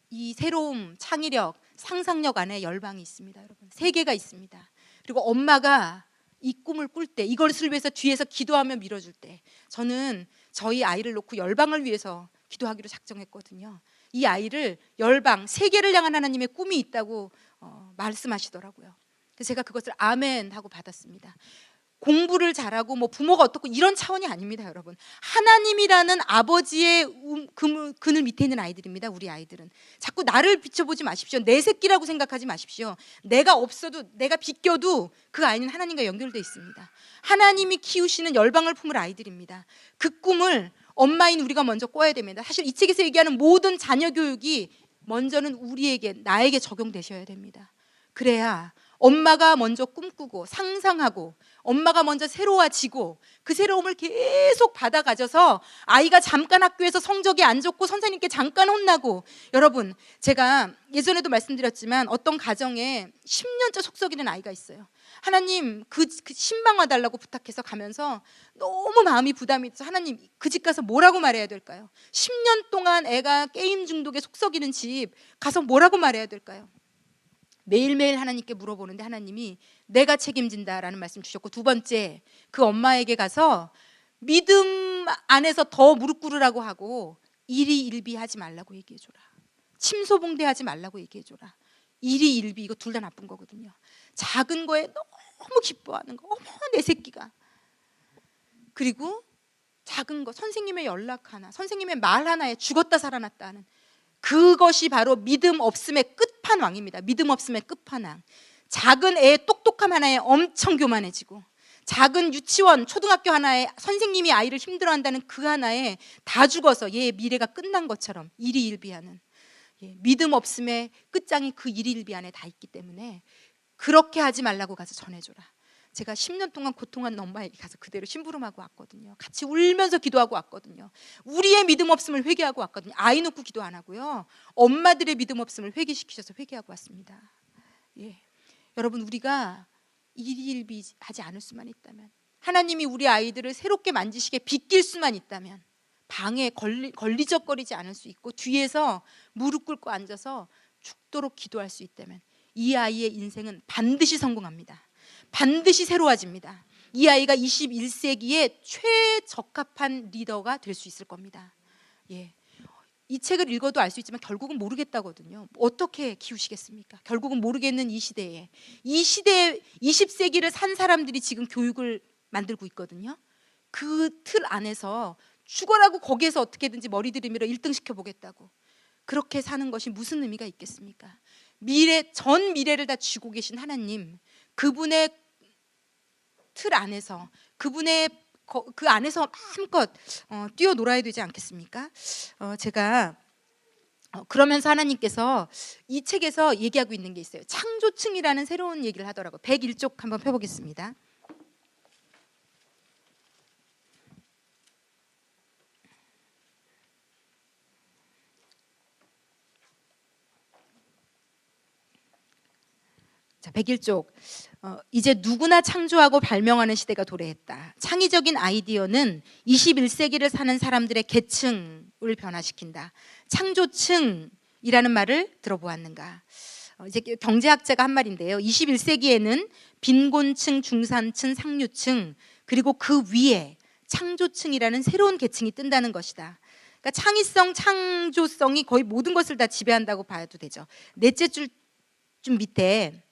이 새로움, 창의력, 상상력 안에 열방이 있습니다, 여러분. 세계가 있습니다. 그리고 엄마가 이 꿈을 꿀 때, 이것을 위해서 뒤에서 기도하며 밀어줄 때, 저는 저희 아이를 놓고 열방을 위해서 기도하기로 작정했거든요. 이 아이를 열방, 세계를 향한 하나님의 꿈이 있다고 말씀하시더라고요. 그래서 제가 그것을 아멘 하고 받았습니다. 공부를 잘하고 부모가 어떻고 이런 차원이 아닙니다, 여러분. 하나님이라는 아버지의 그늘 밑에 있는 아이들입니다. 우리 아이들은 자꾸 나를 비춰보지 마십시오. 내 새끼라고 생각하지 마십시오. 내가 없어도, 내가 비껴도 그 아이는 하나님과 연결되어 있습니다. 하나님이 키우시는 열방을 품을 아이들입니다. 그 꿈을 엄마인 우리가 먼저 꿔야 됩니다. 사실 이 책에서 얘기하는 모든 자녀 교육이 먼저는 우리에게, 나에게 적용되셔야 됩니다. 그래야 엄마가 먼저 꿈꾸고 상상하고, 엄마가 먼저 새로워지고, 그 새로움을 계속 받아 가져서 아이가 잠깐 학교에서 성적이 안 좋고 선생님께 잠깐 혼나고, 여러분, 제가 예전에도 말씀드렸지만 어떤 가정에 10년째 속썩이는 아이가 있어요. 하나님 그 신방와 달라고 부탁해서 가면서 너무 마음이 부담이 돼서, 하나님 그 집 가서 뭐라고 말해야 될까요? 10년 동안 애가 게임 중독에 속썩이는 집 가서 뭐라고 말해야 될까요? 매일매일 하나님께 물어보는데 하나님이 내가 책임진다라는 말씀 주셨고, 두 번째, 그 엄마에게 가서 믿음 안에서 더 무릎 꿇으라고 하고 일희일비하지 말라고 얘기해줘라. 침소봉대하지 말라고 얘기해줘라. 일희일비, 이거 둘 다 나쁜 거거든요. 작은 거에 너무 기뻐하는 거, 어머 내 새끼가. 그리고 작은 거, 선생님의 연락 하나, 선생님의 말 하나에 죽었다 살아났다 하는, 그것이 바로 믿음 없음의 끝판왕입니다. 믿음 없음의 끝판왕. 작은 애의 똑똑함 하나에 엄청 교만해지고, 작은 유치원, 초등학교 하나에 선생님이 아이를 힘들어한다는 그 하나에 다 죽어서 얘의 미래가 끝난 것처럼 일희일비하는, 믿음 없음의 끝장이 그 일희일비 안에 다 있기 때문에 그렇게 하지 말라고 가서 전해줘라. 제가 10년 동안 고통하는 엄마에게 가서 그대로 심부름하고 왔거든요. 같이 울면서 기도하고 왔거든요. 우리의 믿음 없음을 회개하고 왔거든요. 아이 놓고 기도 안 하고요, 엄마들의 믿음 없음을 회개시키셔서 회개하고 왔습니다. 여러분, 우리가 일희일비하지 않을 수만 있다면, 하나님이 우리 아이들을 새롭게 만지시게 빗길 수만 있다면, 방에 걸리적거리지 않을 수 있고 뒤에서 무릎 꿇고 앉아서 죽도록 기도할 수 있다면, 이 아이의 인생은 반드시 성공합니다. 반드시 새로워집니다. 이 아이가 21세기에 최적합한 리더가 될 수 있을 겁니다. 이 책을 읽어도 알 수 있지만 결국은 모르겠다거든요. 어떻게 키우시겠습니까? 결국은 모르겠는 이 시대에 20세기를 산 사람들이 지금 교육을 만들고 있거든요. 그 틀 안에서 죽어라고 거기에서 어떻게든지 머리 들이밀어 1등 시켜보겠다고, 그렇게 사는 것이 무슨 의미가 있겠습니까? 전 미래를 다 쥐고 계신 하나님, 그분의 틀 안에서, 그분의 그 안에서 마음껏 뛰어놀아야 되지 않겠습니까? 제가 그러면서 하나님께서 이 책에서 얘기하고 있는 게 있어요. 창조층이라는 새로운 얘기를 하더라고요. 101쪽 한번 펴보겠습니다. 자, 101쪽. 이제 누구나 창조하고 발명하는 시대가 도래했다. 창의적인 아이디어는 21세기를 사는 사람들의 계층을 변화시킨다. 창조층이라는 말을 들어보았는가? 이제 경제학자가 한 말인데요. 21세기에는 빈곤층, 중산층, 상류층, 그리고 그 위에 창조층이라는 새로운 계층이 뜬다는 것이다. 그러니까 창의성, 창조성이 거의 모든 것을 다 지배한다고 봐도 되죠. 넷째 줄 좀 밑에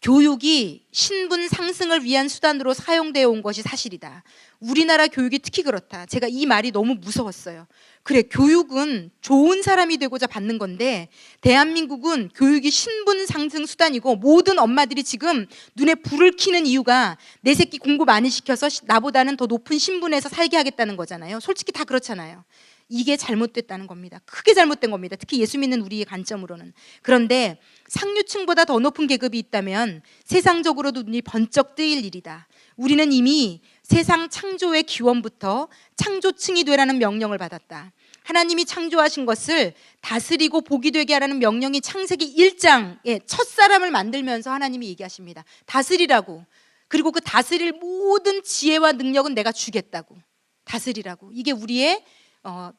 교육이 신분 상승을 위한 수단으로 사용되어 온 것이 사실이다. 우리나라 교육이 특히 그렇다. 제가 이 말이 너무 무서웠어요. 그래, 교육은 좋은 사람이 되고자 받는 건데 대한민국은 교육이 신분 상승 수단이고 모든 엄마들이 지금 눈에 불을 켜는 이유가 내 새끼 공부 많이 시켜서 나보다는 더 높은 신분에서 살게 하겠다는 거잖아요. 솔직히 다 그렇잖아요. 이게 잘못됐다는 겁니다. 크게 잘못된 겁니다. 특히 예수 믿는 우리의 관점으로는. 그런데 상류층보다 더 높은 계급이 있다면 세상적으로도 눈이 번쩍 뜨일 일이다. 우리는 이미 세상 창조의 기원부터 창조층이 되라는 명령을 받았다. 하나님이 창조하신 것을 다스리고 복이 되게 하라는 명령이 창세기 1장에 첫사람을 만들면서 하나님이 얘기하십니다. 다스리라고. 그리고 그 다스릴 모든 지혜와 능력은 내가 주겠다고. 다스리라고. 이게 우리의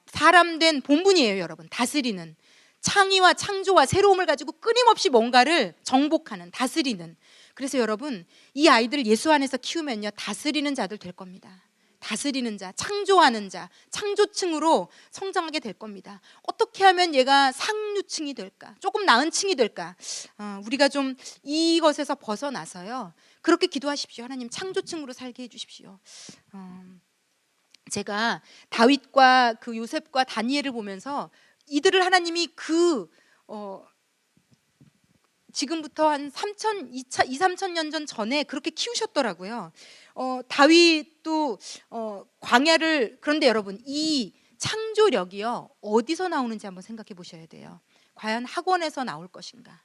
사람된 본분이에요, 여러분. 다스리는 창의와 창조와 새로움을 가지고 끊임없이 뭔가를 정복하는, 다스리는. 그래서 여러분, 이 아이들 예수 안에서 키우면요, 다스리는 자들 될 겁니다. 다스리는 자, 창조하는 자, 창조층으로 성장하게 될 겁니다. 어떻게 하면 얘가 상류층이 될까? 조금 나은 층이 될까? 우리가 좀 이것에서 벗어나서요, 그렇게 기도하십시오. 하나님, 창조층으로 살게 해주십시오. 제가 다윗과 그 요셉과 다니엘을 보면서 이들을 하나님이 지금부터 한 3천 년 전에 그렇게 키우셨더라고요. 다윗도 광야를, 그런데 여러분, 이 창조력이요, 어디서 나오는지 한번 생각해 보셔야 돼요. 과연 학원에서 나올 것인가?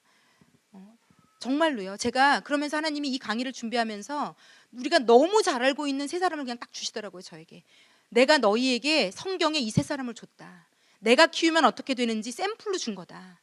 정말로요. 제가 그러면서 하나님이 이 강의를 준비하면서 우리가 너무 잘 알고 있는 세 사람을 그냥 딱 주시더라고요, 저에게. 내가 너희에게 성경에 이 세 사람을 줬다. 내가 키우면 어떻게 되는지 샘플로 준 거다.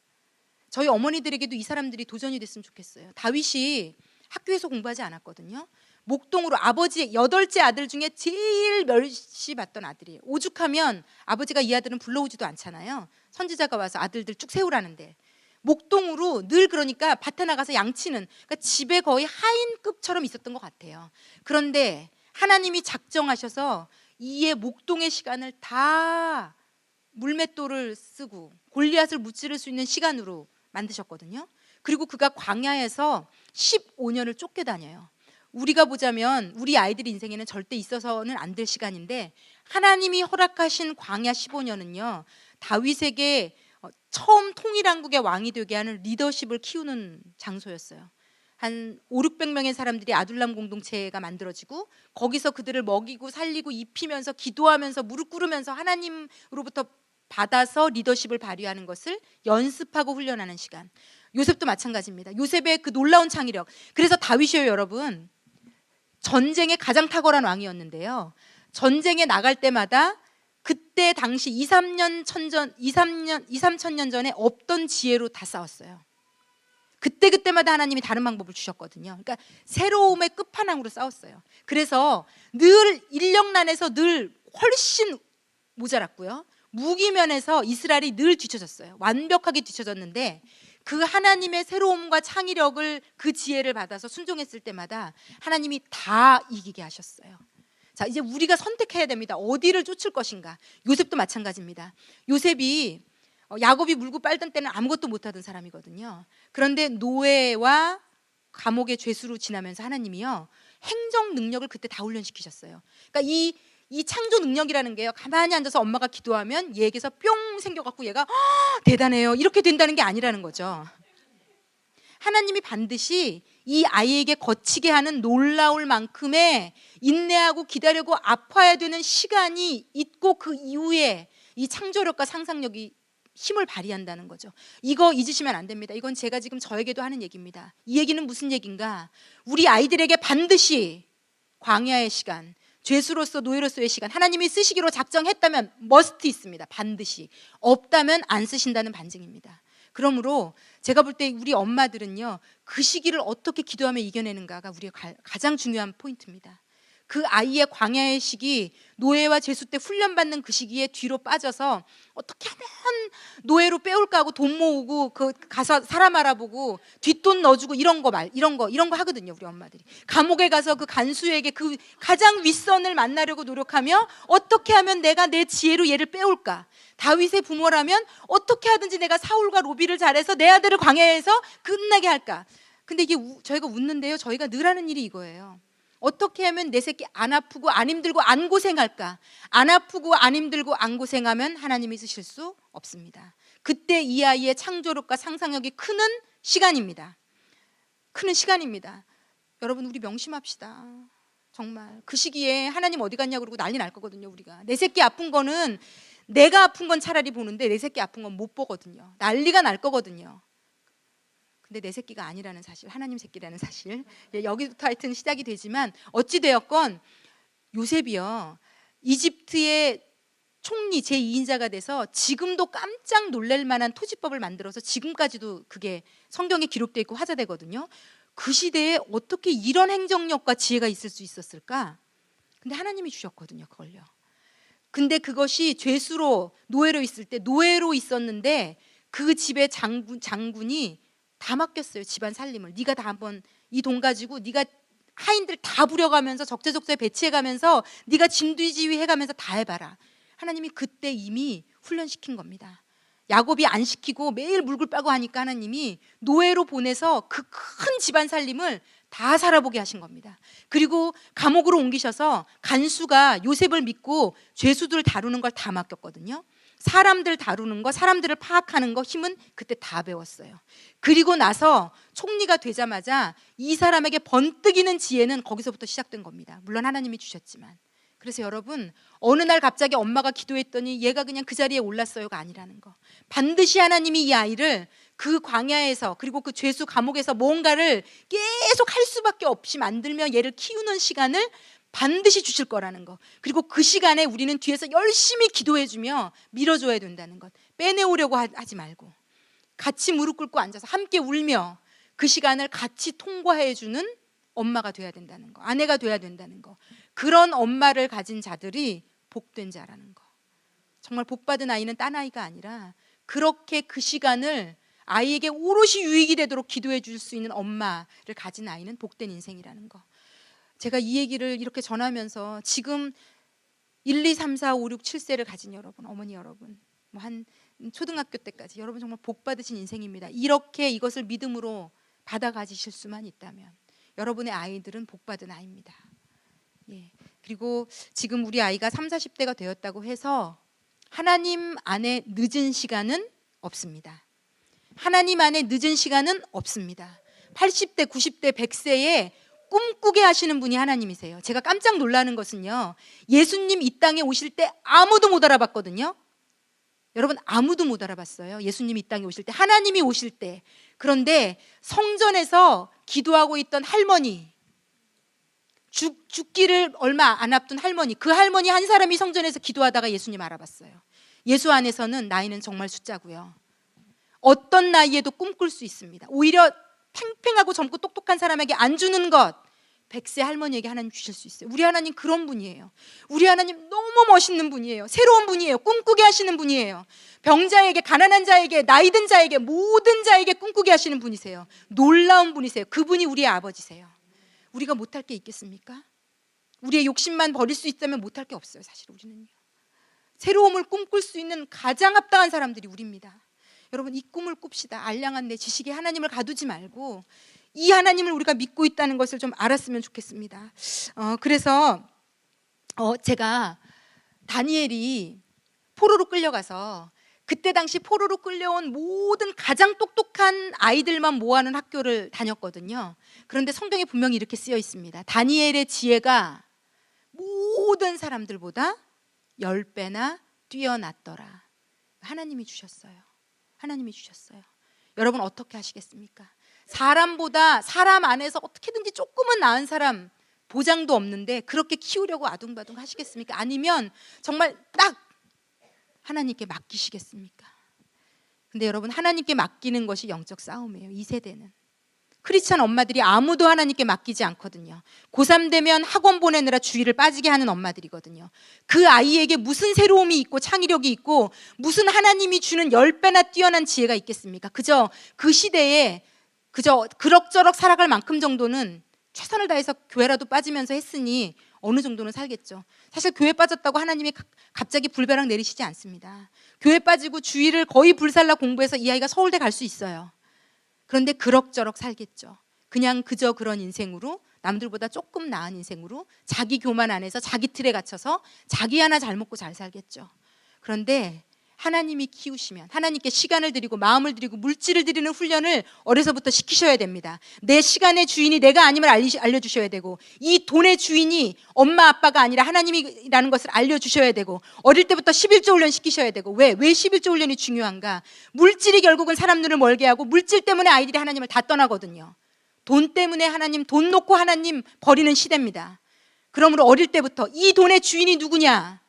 저희 어머니들에게도 이 사람들이 도전이 됐으면 좋겠어요. 다윗이 학교에서 공부하지 않았거든요. 목동으로, 아버지의 8째 아들 중에 제일 멸시받던 아들이에요. 오죽하면 아버지가 이 아들은 불러오지도 않잖아요. 선지자가 와서 아들들 쭉 세우라는데 목동으로 늘, 그러니까 밭에 나가서 양치는, 그러니까 집에 거의 하인급처럼 있었던 것 같아요. 그런데 하나님이 작정하셔서 이의 목동의 시간을 다 물맷돌을 쓰고 골리앗을 무찌를 수 있는 시간으로 만드셨거든요. 그리고 그가 광야에서 15년을 쫓겨다녀요. 우리가 보자면 우리 아이들 인생에는 절대 있어서는 안 될 시간인데 하나님이 허락하신 광야 15년은요, 다윗에게 처음 통일왕국의 왕이 되게 하는 리더십을 키우는 장소였어요. 한 500~600명의 사람들이 아둘람 공동체가 만들어지고 거기서 그들을 먹이고 살리고 입히면서 기도하면서 무릎 꿇으면서 하나님으로부터 받아서 리더십을 발휘하는 것을 연습하고 훈련하는 시간. 요셉도 마찬가지입니다. 요셉의 그 놀라운 창의력. 그래서 다윗이요, 여러분, 전쟁에 가장 탁월한 왕이었는데요, 전쟁에 나갈 때마다 그때 당시 2~3천 년 전에 없던 지혜로 다 싸웠어요. 그때마다 하나님이 다른 방법을 주셨거든요. 그러니까 새로움의 끝판왕으로 싸웠어요. 그래서 늘 인력난에서 늘 훨씬 모자랐고요, 무기면에서 이스라엘이 늘 뒤처졌어요. 완벽하게 뒤처졌는데 그 하나님의 새로움과 창의력을, 그 지혜를 받아서 순종했을 때마다 하나님이 다 이기게 하셨어요. 자, 이제 우리가 선택해야 됩니다. 어디를 쫓을 것인가? 요셉도 마찬가지입니다. 요셉이 야곱이 물고 빨던 때는 아무것도 못하던 사람이거든요. 그런데 노예와 감옥의 죄수로 지나면서 하나님이요, 행정 능력을 그때 다 훈련시키셨어요. 그러니까 이 창조 능력이라는 게요, 가만히 앉아서 엄마가 기도하면 얘에게서 뿅 생겨갖고 얘가 대단해요 이렇게 된다는 게 아니라는 거죠. 하나님이 반드시 이 아이에게 거치게 하는 놀라울 만큼의 인내하고 기다리고 아파야 되는 시간이 있고 그 이후에 이 창조력과 상상력이 힘을 발휘한다는 거죠. 이거 잊으시면 안 됩니다. 이건 제가 지금 저에게도 하는 얘기입니다. 이 얘기는 무슨 얘기인가? 우리 아이들에게 반드시 광야의 시간, 죄수로서 노예로서의 시간, 하나님이 쓰시기로 작정했다면 머스트 있습니다. 반드시. 없다면 안 쓰신다는 반증입니다. 그러므로 제가 볼 때 우리 엄마들은요, 그 시기를 어떻게 기도하며 이겨내는가가 우리의 가장 중요한 포인트입니다. 그 아이의 광야의 시기, 노예와 죄수 때 훈련받는 그 시기에 뒤로 빠져서 어떻게 하면 노예로 빼올까 하고 돈 모으고 그 가서 사람 알아보고 뒷돈 넣어주고 이런 거 하거든요. 우리 엄마들이 감옥에 가서 그 간수에게 그 가장 윗선을 만나려고 노력하며 어떻게 하면 내가 내 지혜로 얘를 빼올까. 다윗의 부모라면 어떻게 하든지 내가 사울과 로비를 잘해서 내 아들을 광야에서 끝나게 할까. 근데 이게 저희가 웃는데요, 저희가 늘 하는 일이 이거예요. 어떻게 하면 내 새끼 안 아프고 안 힘들고 안 고생할까? 안 아프고 안 힘들고 안 고생하면 하나님이 쓰실 수 없습니다. 그때 이 아이의 창조력과 상상력이 크는 시간입니다. 크는 시간입니다. 여러분, 우리 명심합시다. 정말 그 시기에 하나님 어디 갔냐 그러고 난리 날 거거든요. 우리가 내 새끼 아픈 거는 내가 아픈 건 차라리 보는데 내 새끼 아픈 건 못 보거든요. 난리가 날 거거든요. 근데 내 새끼가 아니라는 사실, 하나님 새끼라는 사실, 여기부터 하여튼 시작이 되지만 어찌되었건 요셉이요, 이집트의 총리 제2인자가 돼서 지금도 깜짝 놀랄 만한 토지법을 만들어서 지금까지도 그게 성경에 기록되어 있고 화제되거든요. 그 시대에 어떻게 이런 행정력과 지혜가 있을 수 있었을까? 근데 하나님이 주셨거든요, 그걸요. 근데 그것이 죄수로 노예로 있을 때 노예로 있었는데 그 집의 장군이 다 맡겼어요. 집안 살림을. 네가 다 한번 이 돈 가지고 네가 하인들 다 부려가면서 적재적소에 배치해가면서 네가 진두지휘 해가면서 다 해봐라. 하나님이 그때 이미 훈련시킨 겁니다. 야곱이 안 시키고 매일 물굴 빨고 하니까 하나님이 노예로 보내서 그 큰 집안 살림을 다 살아보게 하신 겁니다. 그리고 감옥으로 옮기셔서 간수가 요셉을 믿고 죄수들을 다루는 걸 다 맡겼거든요. 사람들 다루는 거, 사람들을 파악하는 거 힘은 그때 다 배웠어요. 그리고 나서 총리가 되자마자 이 사람에게 번뜩이는 지혜는 거기서부터 시작된 겁니다. 물론 하나님이 주셨지만. 그래서 여러분, 어느 날 갑자기 엄마가 기도했더니 얘가 그냥 그 자리에 올랐어요가 아니라는 거. 반드시 하나님이 이 아이를 그 광야에서, 그리고 그 죄수 감옥에서 뭔가를 계속 할 수밖에 없이 만들며 얘를 키우는 시간을 반드시 주실 거라는 거. 그리고 그 시간에 우리는 뒤에서 열심히 기도해주며 밀어줘야 된다는 것. 빼내오려고 하지 말고 같이 무릎 꿇고 앉아서 함께 울며 그 시간을 같이 통과해주는 엄마가 돼야 된다는 거. 아내가 돼야 된다는 거. 그런 엄마를 가진 자들이 복된 자라는 거. 정말 복받은 아이는 딴 아이가 아니라 그렇게 그 시간을 아이에게 오롯이 유익이 되도록 기도해 줄 수 있는 엄마를 가진 아이는 복된 인생이라는 거. 제가 이 얘기를 이렇게 전하면서 지금 1, 2, 3, 4, 5, 6, 7세를 가진 여러분, 어머니 여러분, 뭐 한 초등학교 때까지 여러분 정말 복 받으신 인생입니다. 이렇게 이것을 믿음으로 받아 가지실 수만 있다면 여러분의 아이들은 복 받은 아이입니다. 예. 그리고 지금 우리 아이가 3, 40대가 되었다고 해서 하나님 안에 늦은 시간은 없습니다. 하나님 안에 늦은 시간은 없습니다. 80대, 90대, 100세에 꿈꾸게 하시는 분이 하나님이세요. 제가 깜짝 놀라는 것은요, 예수님 이 땅에 오실 때 아무도 못 알아봤거든요. 여러분, 아무도 못 알아봤어요. 예수님 이 땅에 오실 때, 하나님이 오실 때. 그런데 성전에서 기도하고 있던 할머니, 죽기를 얼마 안 앞둔 할머니, 그 할머니 한 사람이 성전에서 기도하다가 예수님 알아봤어요. 예수 안에서는 나이는 정말 숫자고요. 어떤 나이에도 꿈꿀 수 있습니다. 오히려 팽팽하고 젊고 똑똑한 사람에게 안 주는 것, 100세 할머니에게 하나님 주실 수 있어요. 우리 하나님 그런 분이에요. 우리 하나님 너무 멋있는 분이에요. 새로운 분이에요. 꿈꾸게 하시는 분이에요. 병자에게, 가난한 자에게, 나이든 자에게, 모든 자에게 꿈꾸게 하시는 분이세요. 놀라운 분이세요. 그분이 우리의 아버지세요. 우리가 못할 게 있겠습니까? 우리의 욕심만 버릴 수 있다면 못할 게 없어요. 사실 우리는요. 새로움을 꿈꿀 수 있는 가장 합당한 사람들이 우리입니다. 여러분, 이 꿈을 꿉시다. 알량한 내 지식에 하나님을 가두지 말고 이 하나님을 우리가 믿고 있다는 것을 좀 알았으면 좋겠습니다. 그래서 제가 다니엘이 포로로 끌려가서 그때 당시 포로로 끌려온 모든 가장 똑똑한 아이들만 모아놓은 학교를 다녔거든요. 그런데 성경에 분명히 이렇게 쓰여 있습니다. 다니엘의 지혜가 모든 사람들보다 10배나 뛰어났더라. 하나님이 주셨어요. 하나님이 주셨어요. 여러분 어떻게 하시겠습니까? 사람보다, 사람 안에서 어떻게든지 조금은 나은 사람 보장도 없는데 그렇게 키우려고 아둥바둥 하시겠습니까? 아니면 정말 딱 하나님께 맡기시겠습니까? 근데 여러분, 하나님께 맡기는 것이 영적 싸움이에요. 이 세대는 크리스찬 엄마들이 아무도 하나님께 맡기지 않거든요. 고3 되면 학원 보내느라 주일을 빠지게 하는 엄마들이거든요. 그 아이에게 무슨 새로움이 있고 창의력이 있고 무슨 하나님이 주는 10배나 뛰어난 지혜가 있겠습니까? 그저 그 시대에 그저 그럭저럭 살아갈 만큼 정도는 최선을 다해서 교회라도 빠지면서 했으니 어느 정도는 살겠죠. 사실 교회 빠졌다고 하나님이 갑자기 불벼락 내리시지 않습니다. 교회 빠지고 주일을 거의 불살라 공부해서 이 아이가 서울대 갈 수 있어요. 그런데 그럭저럭 살겠죠. 그냥 그저 그런 인생으로, 남들보다 조금 나은 인생으로 자기 교만 안에서 자기 틀에 갇혀서 자기 하나 잘 먹고 잘 살겠죠. 그런데 하나님이 키우시면 하나님께 시간을 드리고 마음을 드리고 물질을 드리는 훈련을 어려서부터 시키셔야 됩니다. 내 시간의 주인이 내가 아님을 알려주셔야 되고, 이 돈의 주인이 엄마 아빠가 아니라 하나님이라는 것을 알려주셔야 되고, 어릴 때부터 11조 훈련 시키셔야 되고. 왜 11조 훈련이 중요한가? 물질이 결국은 사람들을 멀게 하고, 물질 때문에 아이들이 하나님을 다 떠나거든요. 돈 때문에 하나님, 돈 놓고 하나님 버리는 시대입니다. 그러므로 어릴 때부터 이 돈의 주인이 누구냐?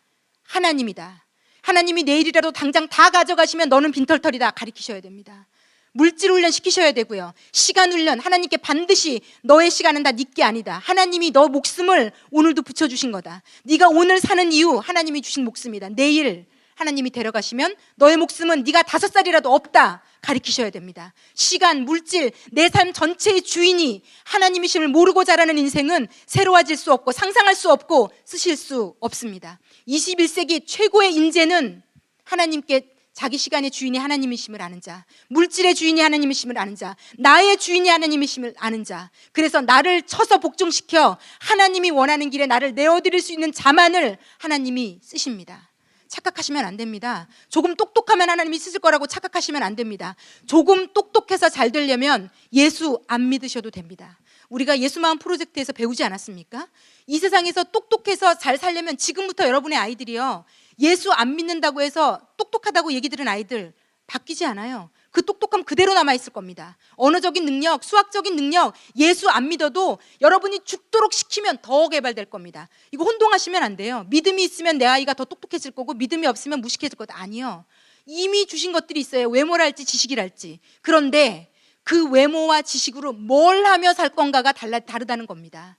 하나님이다. 하나님이 내일이라도 당장 다 가져가시면 너는 빈털털이다 가르치셔야 됩니다. 물질 훈련 시키셔야 되고요. 시간 훈련, 하나님께 반드시 너의 시간은 다 네 게 아니다. 하나님이 너 목숨을 오늘도 붙여주신 거다. 네가 오늘 사는 이유 하나님이 주신 목숨이다. 내일 하나님이 데려가시면 너의 목숨은 네가 5살이라도 없다 가르치셔야 됩니다. 시간, 물질, 내 삶 전체의 주인이 하나님이심을 모르고 자라는 인생은 새로워질 수 없고 상상할 수 없고 쓰실 수 없습니다. 21세기 최고의 인재는 하나님께 자기 시간의 주인이 하나님이심을 아는 자, 물질의 주인이 하나님이심을 아는 자, 나의 주인이 하나님이심을 아는 자. 그래서 나를 쳐서 복종시켜 하나님이 원하는 길에 나를 내어드릴 수 있는 자만을 하나님이 쓰십니다. 착각하시면 안 됩니다. 조금 똑똑하면 하나님이 쓰실 거라고 착각하시면 안 됩니다. 조금 똑똑해서 잘 되려면 예수 안 믿으셔도 됩니다. 우리가 예수마음 프로젝트에서 배우지 않았습니까? 이 세상에서 똑똑해서 잘 살려면 지금부터 여러분의 아이들이요, 예수 안 믿는다고 해서 똑똑하다고 얘기 들은 아이들 바뀌지 않아요. 그 똑똑함 그대로 남아있을 겁니다. 언어적인 능력, 수학적인 능력, 예수 안 믿어도 여러분이 죽도록 시키면 더 개발될 겁니다. 이거 혼동하시면 안 돼요. 믿음이 있으면 내 아이가 더 똑똑해질 거고 믿음이 없으면 무식해질 것. 아니요. 이미 주신 것들이 있어요. 외모랄지 지식이랄지. 그런데 그 외모와 지식으로 뭘 하며 살 건가가 다르다는 겁니다.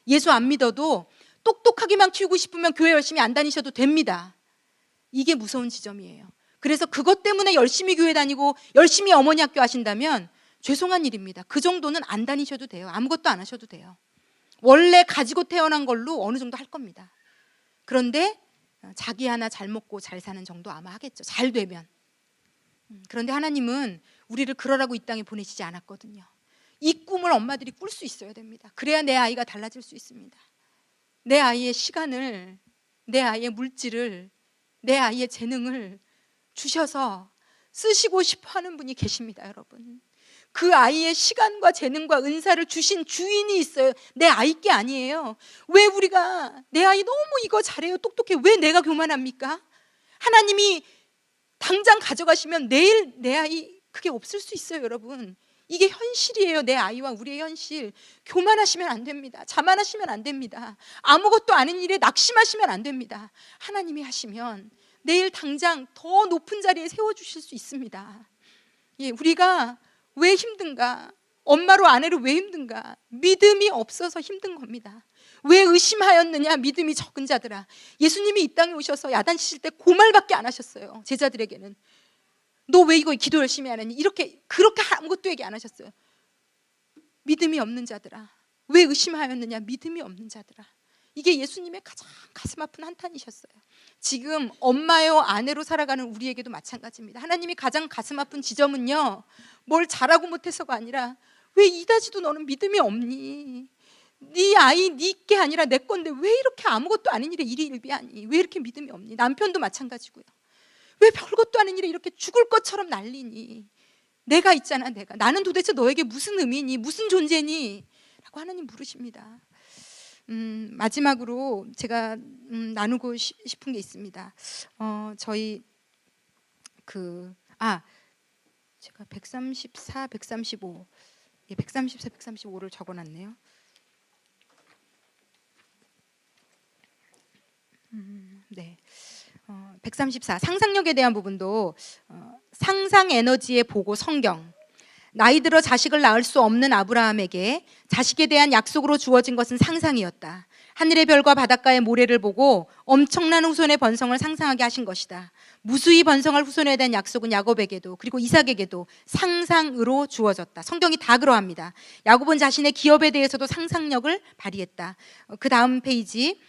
예수 안 믿어도 똑똑하게만 키우고 싶으면 교회 열심히 안 다니셔도 됩니다. 이게 무서운 지점이에요. 그래서 그것 때문에 열심히 교회 다니고 열심히 어머니 학교 하신다면 죄송한 일입니다. 그 정도는 안 다니셔도 돼요. 아무것도 안 하셔도 돼요. 원래 가지고 태어난 걸로 어느 정도 할 겁니다. 그런데 자기 하나 잘 먹고 잘 사는 정도 아마 하겠죠. 잘 되면. 그런데 하나님은 우리를 그러라고 이 땅에 보내시지 않았거든요. 이 꿈을 엄마들이 꿀 수 있어야 됩니다. 그래야 내 아이가 달라질 수 있습니다. 내 아이의 시간을, 내 아이의 물질을, 내 아이의 재능을 주셔서 쓰시고 싶어 하는 분이 계십니다, 여러분. 그 아이의 시간과 재능과 은사를 주신 주인이 있어요. 내 아이 게 아니에요. 왜 우리가 내 아이 너무 이거 잘해요, 똑똑해, 왜 내가 교만합니까? 하나님이 당장 가져가시면 내일 내 아이 그게 없을 수 있어요, 여러분. 이게 현실이에요. 내 아이와 우리의 현실. 교만하시면 안 됩니다. 자만하시면 안 됩니다. 아무것도 아닌 일에 낙심하시면 안 됩니다. 하나님이 하시면 내일 당장 더 높은 자리에 세워주실 수 있습니다. 예, 우리가 왜 힘든가? 엄마로 아내로 왜 힘든가? 믿음이 없어서 힘든 겁니다. 왜 의심하였느냐? 믿음이 적은 자들아. 예수님이 이 땅에 오셔서 야단치실 때 그 말밖에 안 하셨어요. 제자들에게는. 너 왜 이거 기도 열심히 안 했니? 그렇게 아무것도 얘기 안 하셨어요. 믿음이 없는 자들아. 왜 의심하였느냐? 믿음이 없는 자들아. 이게 예수님의 가장 가슴 아픈 한탄이셨어요. 지금 엄마요 아내로 살아가는 우리에게도 마찬가지입니다. 하나님이 가장 가슴 아픈 지점은요, 뭘 잘하고 못해서가 아니라 왜 이다지도 너는 믿음이 없니? 네 아이 네 게 아니라 내 건데 왜 이렇게 아무것도 아닌 일에 일희일비하니? 왜 이렇게 믿음이 없니? 남편도 마찬가지고요. 왜 별것도 아닌 일에 이렇게 죽을 것처럼 난리니? 내가 있잖아, 내가. 나는 도대체 너에게 무슨 의미니? 무슨 존재니? 라고 하나님 물으십니다. 마지막으로 제가 나누고 싶은 게 있습니다. 저희 제가 134, 135, 134, 135를 적어놨네요. 네. 134 상상력에 대한 부분도 상상 에너지의 보고 성경, 나이 들어 자식을 낳을 수 없는 아브라함에게 자식에 대한 약속으로 주어진 것은 상상이었다. 하늘의 별과 바닷가의 모래를 보고 엄청난 후손의 번성을 상상하게 하신 것이다. 무수히 번성할 후손에 대한 약속은 야곱에게도 그리고 이삭에게도 상상으로 주어졌다. 성경이 다 그러합니다. 야곱은 자신의 기업에 대해서도 상상력을 발휘했다. 그 다음 페이지.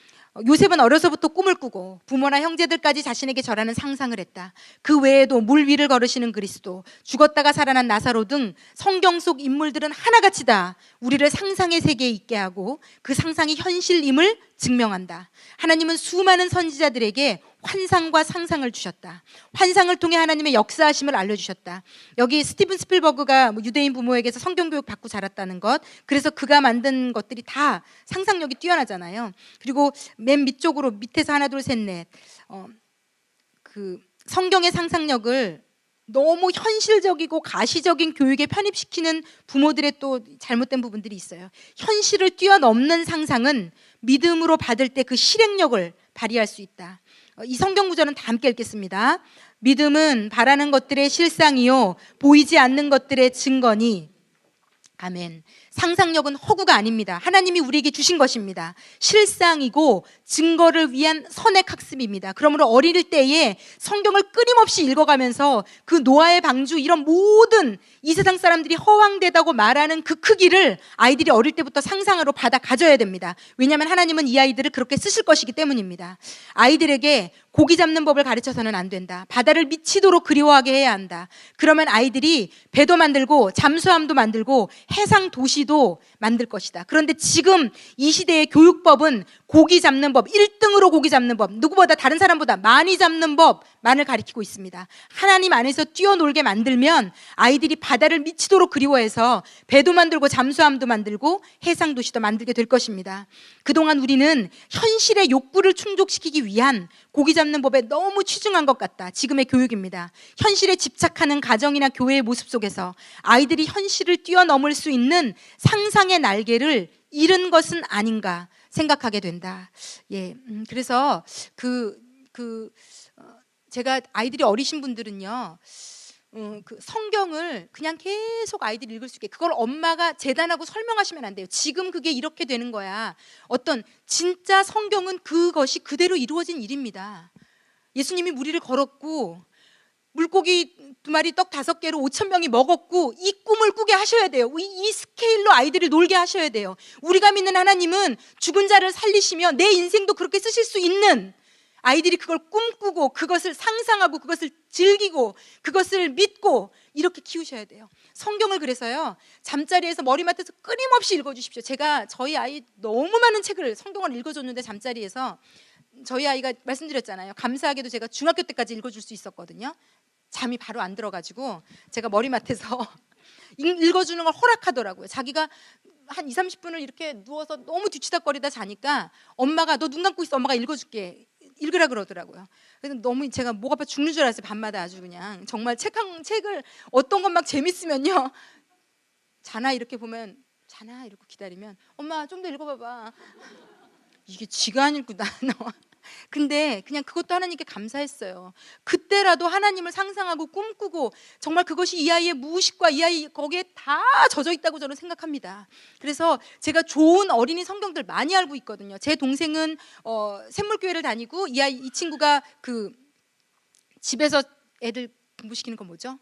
요셉은 어려서부터 꿈을 꾸고 부모나 형제들까지 자신에게 절하는 상상을 했다. 그 외에도 물 위를 걸으시는 그리스도, 죽었다가 살아난 나사로 등 성경 속 인물들은 하나같이 다 우리를 상상의 세계에 있게 하고 그 상상이 현실임을 증명한다. 하나님은 수많은 선지자들에게 환상과 상상을 주셨다. 환상을 통해 하나님의 역사하심을 알려주셨다. 여기 스티븐 스필버그가 유대인 부모에게서 성경교육 받고 자랐다는 것, 그래서 그가 만든 것들이 다 상상력이 뛰어나잖아요. 그리고 맨 밑쪽으로 밑에서 하나 둘 셋 넷 그 성경의 상상력을 너무 현실적이고 가시적인 교육에 편입시키는 부모들의 또 잘못된 부분들이 있어요. 현실을 뛰어넘는 상상은 믿음으로 받을 때 그 실행력을 발휘할 수 있다. 이 성경 구절은 다 함께 읽겠습니다. 믿음은 바라는 것들의 실상이요 보이지 않는 것들의 증거니. 아멘. 상상력은 허구가 아닙니다. 하나님이 우리에게 주신 것입니다. 실상이고 증거를 위한 선액 학습입니다. 그러므로 어릴 때에 성경을 끊임없이 읽어가면서 그 노아의 방주 이런 모든 이 세상 사람들이 허황되다고 말하는 그 크기를 아이들이 어릴 때부터 상상으로 받아 가져야 됩니다. 왜냐하면 하나님은 이 아이들을 그렇게 쓰실 것이기 때문입니다. 아이들에게 고기 잡는 법을 가르쳐서는 안 된다. 바다를 미치도록 그리워하게 해야 한다. 그러면 아이들이 배도 만들고 잠수함도 만들고 해상 도시도 만들 것이다. 그런데 지금 이 시대의 교육법은 고기 잡는 법, 1등으로 고기 잡는 법, 누구보다 다른 사람보다 많이 잡는 법만을 가리키고 있습니다. 하나님 안에서 뛰어놀게 만들면 아이들이 바다를 미치도록 그리워해서 배도 만들고 잠수함도 만들고 해상 도시도 만들게 될 것입니다. 그동안 우리는 현실의 욕구를 충족시키기 위한 고기 잡는 법에 너무 치중한 것 같다. 지금의 교육입니다. 현실에 집착하는 가정이나 교회의 모습 속에서 아이들이 현실을 뛰어넘을 수 있는 상상의 날개를 잃은 것은 아닌가 생각하게 된다. 예, 그래서 제가 아이들이 어리신 분들은요, 그 성경을 그냥 계속 아이들이 읽을 수 있게 그걸 엄마가 재단하고 설명하시면 안 돼요. 지금 그게 이렇게 되는 거야. 어떤 진짜 성경은 그것이 그대로 이루어진 일입니다. 예수님이 무리를 걸었고 물고기 2마리 떡 5개로 5,000명이 먹었고 이 꿈을 꾸게 하셔야 돼요. 이 스케일로 아이들을 놀게 하셔야 돼요. 우리가 믿는 하나님은 죽은 자를 살리시며 내 인생도 그렇게 쓰실 수 있는, 아이들이 그걸 꿈꾸고 그것을 상상하고 그것을 즐기고 그것을 믿고 이렇게 키우셔야 돼요. 성경을 그래서요, 잠자리에서 머리맡에서 끊임없이 읽어주십시오. 제가 저희 아이 너무 많은 책을 성경을 읽어줬는데 잠자리에서 저희 아이가 말씀드렸잖아요. 감사하게도 제가 중학교 때까지 읽어줄 수 있었거든요. 잠이 바로 안 들어가지고 제가 머리맡에서 읽어주는 걸 허락하더라고요. 자기가 한 20-30분을 이렇게 누워서 너무 뒤치다거리다 자니까 엄마가 너 눈 감고 있어, 엄마가 읽어줄게, 읽으라 그러더라고요. 그래서 너무 제가 목 아파 죽는 줄 알았어요. 밤마다 아주 그냥 정말 책을 어떤 건 막 재밌으면요, 자나 이렇게 보면 자나 이러고 기다리면 엄마 좀 더 읽어봐봐. 이게 쥐가 안 읽고 나와. 근데 그냥 그것도 하나님께 감사했어요. 그때라도 하나님을 상상하고 꿈꾸고 정말 그것이 이 아이의 무의식과 이 아이 거기에 다 젖어 있다고 저는 생각합니다. 그래서 제가 좋은 어린이 성경들 많이 알고 있거든요. 제 동생은 샘물교회를 다니고 이 친구가 그 집에서 애들 공부시키는 건 뭐죠?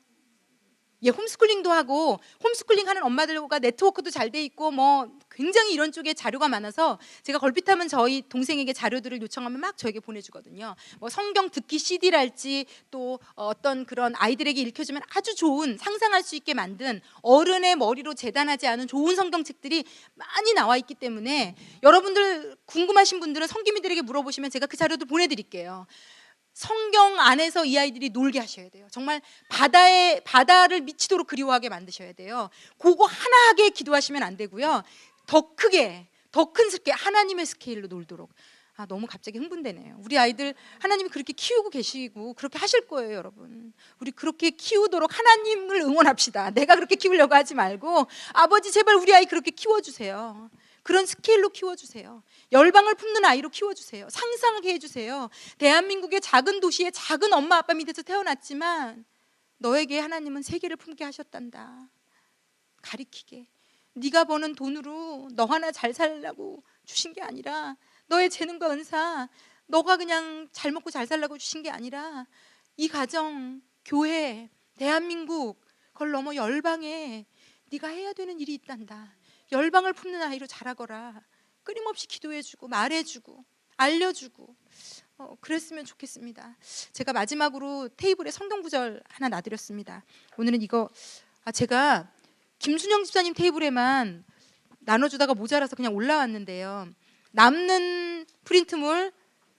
예, 홈스쿨링도 하고, 홈스쿨링 하는 엄마들과 네트워크도 잘 돼 있고 뭐 굉장히 이런 쪽에 자료가 많아서 제가 걸핏하면 저희 동생에게 자료들을 요청하면 막 저에게 보내주거든요. 뭐 성경 듣기 CD랄지 또 어떤 그런 아이들에게 읽혀주면 아주 좋은, 상상할 수 있게 만든 어른의 머리로 재단하지 않은 좋은 성경책들이 많이 나와 있기 때문에 여러분들 궁금하신 분들은 성기미들에게 물어보시면 제가 그 자료도 보내드릴게요. 성경 안에서 이 아이들이 놀게 하셔야 돼요. 정말 바다를 미치도록 그리워하게 만드셔야 돼요. 그거 하나하게 기도하시면 안 되고요. 더 크게, 더 큰 스케일, 하나님의 스케일로 놀도록. 너무 갑자기 흥분되네요. 우리 아이들 하나님이 그렇게 키우고 계시고 그렇게 하실 거예요, 여러분. 우리 그렇게 키우도록 하나님을 응원합시다. 내가 그렇게 키우려고 하지 말고 아버지 제발 우리 아이 그렇게 키워주세요. 그런 스케일로 키워주세요. 열방을 품는 아이로 키워주세요. 상상하게 해주세요. 대한민국의 작은 도시에 작은 엄마 아빠 밑에서 태어났지만 너에게 하나님은 세계를 품게 하셨단다. 가리키게. 네가 버는 돈으로 너 하나 잘 살라고 주신 게 아니라, 너의 재능과 은사 너가 그냥 잘 먹고 잘 살라고 주신 게 아니라, 이 가정, 교회, 대한민국, 그걸 넘어 열방에 네가 해야 되는 일이 있단다. 열방을 품는 아이로 자라거라. 끊임없이 기도해주고 말해주고 알려주고 그랬으면 좋겠습니다. 제가 마지막으로 테이블에 성경구절 하나 놔드렸습니다. 오늘은 이거 제가 김순영 집사님 테이블에만 나눠주다가 모자라서 그냥 올라왔는데요. 남는 프린트물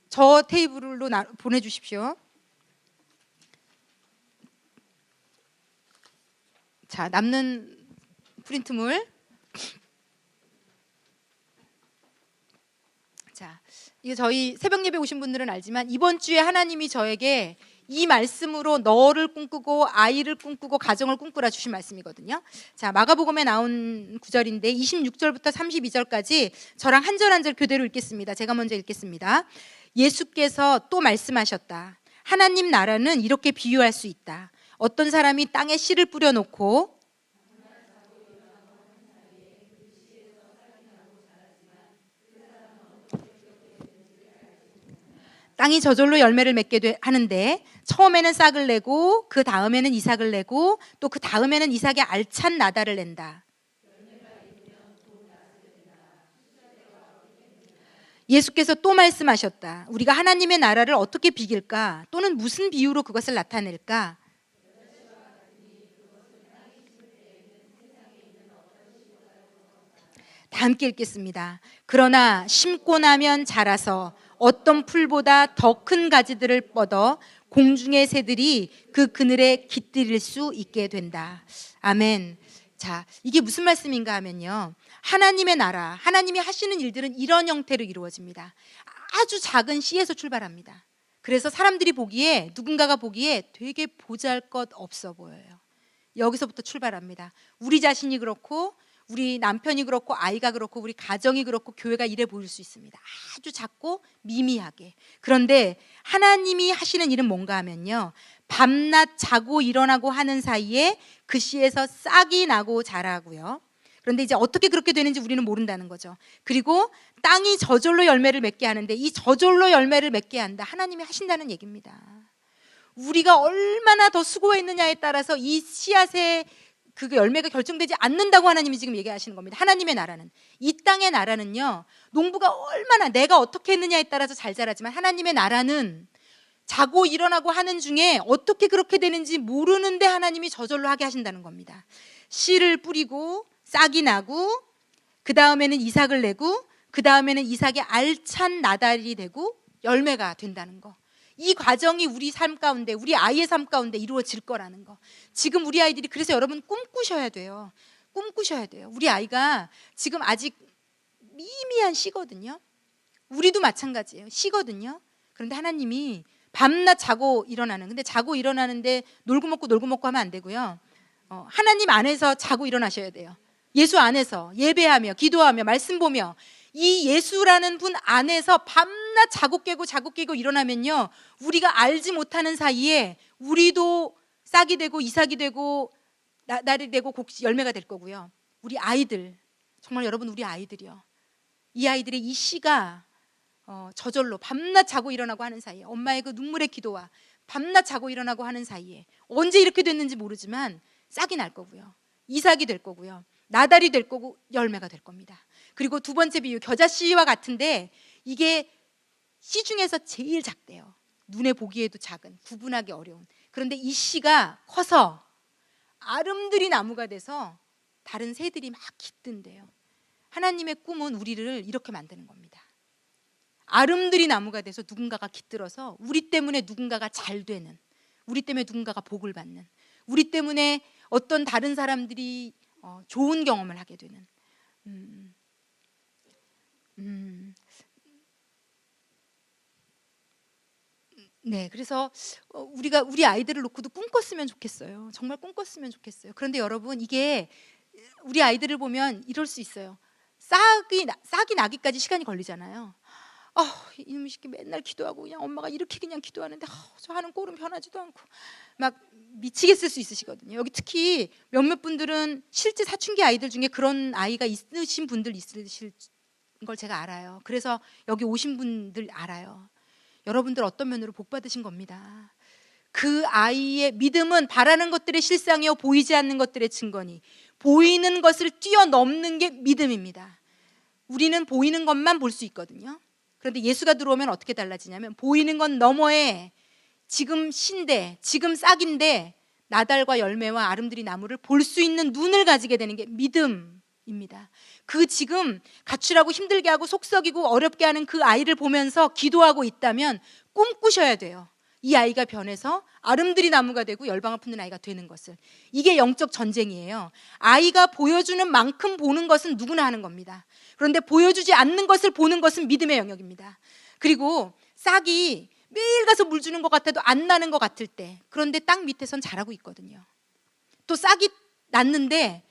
저 테이블로 보내주십시오. 자, 남는 프린트물. 자, 이거 저희 새벽 예배 오신 분들은 알지만 이번 주에 하나님이 저에게 이 말씀으로 너를 꿈꾸고 아이를 꿈꾸고 가정을 꿈꾸라 주신 말씀이거든요. 자, 마가복음에 나온 구절인데 26절부터 32절까지 저랑 한 절 한 절 교대로 읽겠습니다. 제가 먼저 읽겠습니다. 예수께서 또 말씀하셨다. 하나님 나라는 이렇게 비유할 수 있다. 어떤 사람이 땅에 씨를 뿌려놓고 땅이 저절로 열매를 맺게 하는데, 처음에는 싹을 내고 그 다음에는 이삭을 내고 또 그 다음에는 이삭의 알찬 나달을 낸다. 예수께서 또 말씀하셨다. 우리가 하나님의 나라를 어떻게 비길까? 또는 무슨 비유로 그것을 나타낼까? 다 함께 읽겠습니다. 그러나 심고 나면 자라서 어떤 풀보다 더 큰 가지들을 뻗어 공중의 새들이 그 그늘에 깃들일 수 있게 된다. 아멘. 자, 이게 무슨 말씀인가 하면요, 하나님의 나라, 하나님이 하시는 일들은 이런 형태로 이루어집니다. 아주 작은 씨에서 출발합니다. 그래서 사람들이 보기에, 누군가가 보기에 되게 보잘것없어 보여요. 여기서부터 출발합니다. 우리 자신이 그렇고, 우리 남편이 그렇고, 아이가 그렇고, 우리 가정이 그렇고, 교회가 이래 보일 수 있습니다. 아주 작고 미미하게. 그런데 하나님이 하시는 일은 뭔가 하면요, 밤낮 자고 일어나고 하는 사이에 그 씨에서 싹이 나고 자라고요. 그런데 이제 어떻게 그렇게 되는지 우리는 모른다는 거죠. 그리고 땅이 저절로 열매를 맺게 하는데, 이 저절로 열매를 맺게 한다, 하나님이 하신다는 얘기입니다. 우리가 얼마나 더 수고했느냐에 따라서 이 씨앗의 그 열매가 결정되지 않는다고 하나님이 지금 얘기하시는 겁니다. 하나님의 나라는, 이 땅의 나라는요, 농부가 얼마나 내가 어떻게 했느냐에 따라서 잘 자라지만, 하나님의 나라는 자고 일어나고 하는 중에 어떻게 그렇게 되는지 모르는데 하나님이 저절로 하게 하신다는 겁니다. 씨를 뿌리고 싹이 나고, 그 다음에는 이삭을 내고, 그 다음에는 이삭의 알찬 나달이 되고 열매가 된다는 거. 이 과정이 우리 삶 가운데, 우리 아이의 삶 가운데 이루어질 거라는 거. 지금 우리 아이들이, 그래서 여러분 꿈꾸셔야 돼요. 꿈꾸셔야 돼요. 우리 아이가 지금 아직 미미한 씨거든요. 우리도 마찬가지예요. 씨거든요. 그런데 하나님이 밤낮 자고 일어나는, 근데 자고 일어나는데 놀고 먹고 하면 안 되고요. 하나님 안에서 자고 일어나셔야 돼요. 예수 안에서 예배하며 기도하며 말씀 보며, 이 예수라는 분 안에서 밤낮 자고 깨고 일어나면요, 우리가 알지 못하는 사이에 우리도 싹이 되고 이삭이 되고 나달이 되고 열매가 될 거고요. 우리 아이들, 정말 여러분, 우리 아이들이요, 이 아이들의 이 씨가 저절로 밤낮 자고 일어나고 하는 사이에, 엄마의 그 눈물의 기도와 밤낮 자고 일어나고 하는 사이에 언제 이렇게 됐는지 모르지만 싹이 날 거고요, 이삭이 될 거고요, 나달이 될 거고 열매가 될 겁니다. 그리고 두 번째 비유, 겨자씨와 같은데 이게 씨 중에서 제일 작대요. 눈에 보기에도 작은, 구분하기 어려운. 그런데 이 씨가 커서 아름드리 나무가 돼서 다른 새들이 막 깃든대요. 하나님의 꿈은 우리를 이렇게 만드는 겁니다. 아름드리 나무가 돼서 누군가가 깃들어서 우리 때문에 누군가가 잘 되는, 우리 때문에 누군가가 복을 받는, 우리 때문에 어떤 다른 사람들이 좋은 경험을 하게 되는. 네, 그래서 우리가 우리 아이들을 놓고도 꿈꿨으면 좋겠어요. 정말 꿈꿨으면 좋겠어요. 그런데 여러분, 이게 우리 아이들을 보면 이럴 수 있어요. 싹이 나기까지 시간이 걸리잖아요. 이놈의 새끼 맨날 기도하고 그냥 엄마가 이렇게 그냥 기도하는데 저 하는 꼴은 변하지도 않고 막 미치겠을 수 있으시거든요. 여기 특히 몇몇 분들은 실제 사춘기 아이들 중에 그런 아이가 있으신 분들 있으실 걸 제가 알아요. 그래서 여기 오신 분들 알아요. 여러분들 어떤 면으로 복 받으신 겁니다. 그 아이의 믿음은 바라는 것들의 실상이요 보이지 않는 것들의 증거니 보이는 것을 뛰어넘는 게 믿음입니다. 우리는 보이는 것만 볼 수 있거든요. 그런데 예수가 들어오면 어떻게 달라지냐면 보이는 건 너머에 지금 신데 지금 싹인데 나달과 열매와 아름드리 나무를 볼 수 있는 눈을 가지게 되는 게 믿음입니다. 그 지금 가출하고 힘들게 하고 속썩이고 어렵게 하는 그 아이를 보면서 기도하고 있다면 꿈꾸셔야 돼요. 이 아이가 변해서 아름드리 나무가 되고 열방을 품는 아이가 되는 것을. 이게 영적 전쟁이에요. 아이가 보여주는 만큼 보는 것은 누구나 하는 겁니다. 그런데 보여주지 않는 것을 보는 것은 믿음의 영역입니다. 그리고 싹이 매일 가서 물 주는 것 같아도 안 나는 것 같을 때, 그런데 땅 밑에선 자라고 있거든요. 또 싹이 났는데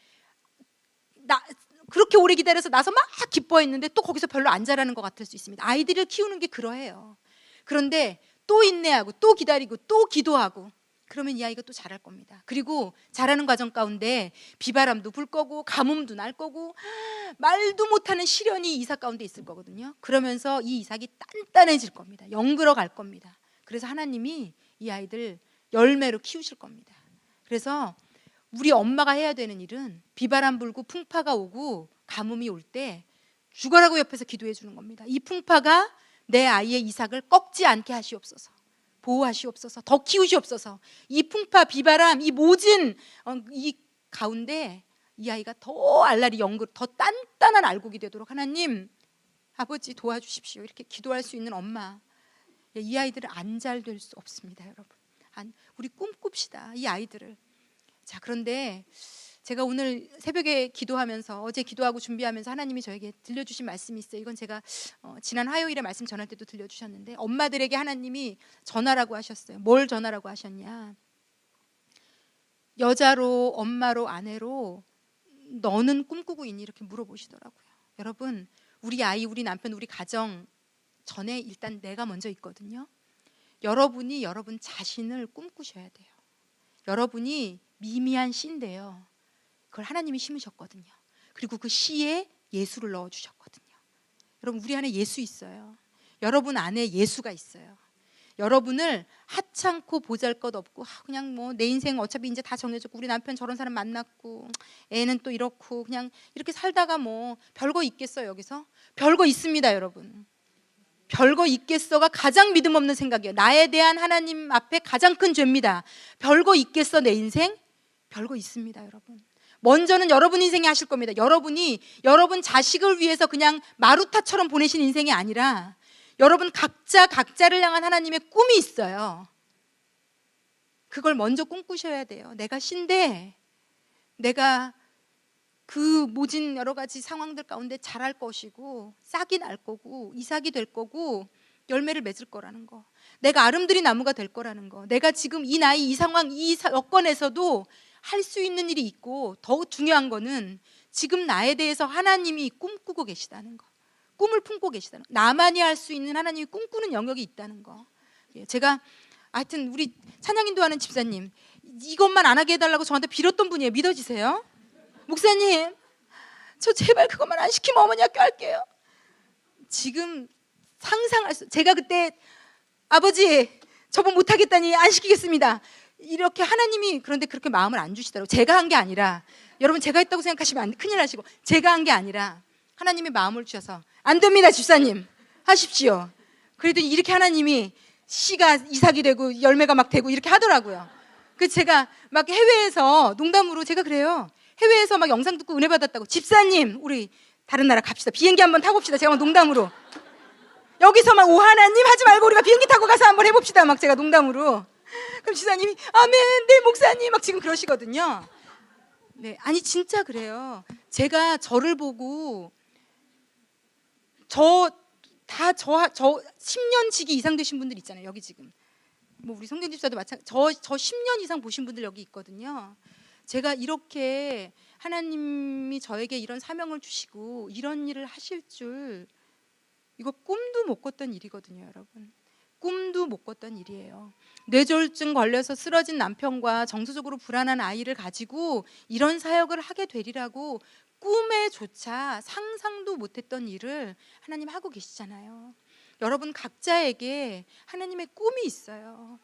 그렇게 오래 기다려서 나서 막 기뻐했는데 또 거기서 별로 안 자라는 것 같을 수 있습니다. 아이들을 키우는 게 그러해요. 그런데 또 인내하고 또 기다리고 또 기도하고 그러면 이 아이가 또 자랄 겁니다. 그리고 자라는 과정 가운데 비바람도 불 거고 가뭄도 날 거고 말도 못하는 시련이 이삭 가운데 있을 거거든요. 그러면서 이 이삭이 단단해질 겁니다. 영글어 갈 겁니다. 그래서 하나님이 이 아이들 열매로 키우실 겁니다. 그래서 우리 엄마가 해야 되는 일은 비바람 불고 풍파가 오고 가뭄이 올 때 죽어라고 옆에서 기도해 주는 겁니다. 이 풍파가 내 아이의 이삭을 꺾지 않게 하시옵소서. 보호하시옵소서. 더 키우시옵소서. 이 풍파 비바람 이 모진 이 가운데 이 아이가 더 알라리 영글 더 단단한 알곡이 되도록 하나님 아버지 도와주십시오. 이렇게 기도할 수 있는 엄마. 이 아이들은 안 잘 될 수 없습니다, 여러분. 우리 꿈꿉시다. 이 아이들을. 자, 그런데 제가 오늘 새벽에 기도하면서 어제 기도하고 준비하면서 하나님이 저에게 들려주신 말씀이 있어요. 이건 제가 지난 화요일에 말씀 전할 때도 들려주셨는데 엄마들에게 하나님이 전하라고 하셨어요. 뭘 전하라고 하셨냐? 여자로 엄마로 아내로 너는 꿈꾸고 있니? 이렇게 물어보시더라고요. 여러분 우리 아이 우리 남편 우리 가정 전에 일단 내가 먼저 있거든요. 여러분이 여러분 자신을 꿈꾸셔야 돼요. 여러분이 미미한 씨인데요. 그걸 하나님이 심으셨거든요. 그리고 그 씨에 예수를 넣어주셨거든요. 여러분 우리 안에 예수 있어요. 여러분 안에 예수가 있어요. 여러분을 하찮고 보잘것없고 그냥 뭐 내 인생 어차피 이제 다 정해졌고 우리 남편 저런 사람 만났고 애는 또 이렇고 그냥 이렇게 살다가 뭐 별거 있겠어요. 여기서 별거 있습니다. 여러분 별거 있겠어가 가장 믿음 없는 생각이에요. 나에 대한 하나님 앞에 가장 큰 죄입니다. 별거 있겠어 내 인생? 별거 있습니다. 여러분 먼저는 여러분 인생이 하실 겁니다. 여러분이 여러분 자식을 위해서 그냥 마루타처럼 보내신 인생이 아니라 여러분 각자를 향한 하나님의 꿈이 있어요. 그걸 먼저 꿈꾸셔야 돼요. 내가 신데 내가 그 모진 여러 가지 상황들 가운데 자랄 것이고 싹이 날 거고 이삭이 될 거고 열매를 맺을 거라는 거. 내가 아름드리 나무가 될 거라는 거. 내가 지금 이 나이 이 상황 이 여건에서도 할 수 있는 일이 있고 더 중요한 거는 지금 나에 대해서 하나님이 꿈꾸고 계시다는 거. 꿈을 품고 계시다는 거. 나만이 할 수 있는 하나님이 꿈꾸는 영역이 있다는 거. 제가 하여튼 우리 찬양 인도하는 집사님 이것만 안 하게 해달라고 저한테 빌었던 분이에요. 믿어지세요? 목사님 저 제발 그것만 안 시키면 어머니 학교 할게요. 지금 상상할 수 제가 그때 아버지 저번 못하겠다니 안 시키겠습니다. 이렇게 하나님이 그런데 그렇게 마음을 안 주시더라고요. 제가 한 게 아니라 여러분 제가 했다고 생각하시면 큰일 나시고 제가 한 게 아니라 하나님이 마음을 주셔서 안 됩니다 집사님 하십시오. 그래도 이렇게 하나님이 씨가 이삭이 되고 열매가 막 되고 이렇게 하더라고요. 그래서 제가 막 해외에서 농담으로 제가 그래요. 해외에서 막 영상 듣고 은혜 받았다고 집사님 우리 다른 나라 갑시다. 비행기 한번 타봅시다. 제가 막 농담으로 여기서 막 오 하나님 하지 말고 우리가 비행기 타고 가서 한번 해봅시다. 막 제가 농담으로. 그럼 지사님이 아멘 네 목사님 막 지금 그러시거든요. 네, 아니 진짜 그래요. 제가 저를 보고 저 10년 지기 이상 되신 분들 있잖아요. 여기 지금 뭐 우리 성경 집사도 마찬가지. 저 10년 이상 보신 분들 여기 있거든요. 제가 이렇게 하나님이 저에게 이런 사명을 주시고 이런 일을 하실 줄 이거 꿈도 못 꿨던 일이거든요, 여러분. 꿈도 못 꿨던 일이에요. 뇌졸중 걸려서 쓰러진 남편과 정서적으로 불안한 아이를 가지고 이런 사역을 하게 되리라고 꿈에조차 상상도 못했던 일을 하나님 하고 계시잖아요. 여러분 각자에게 하나님의 꿈이 있어요.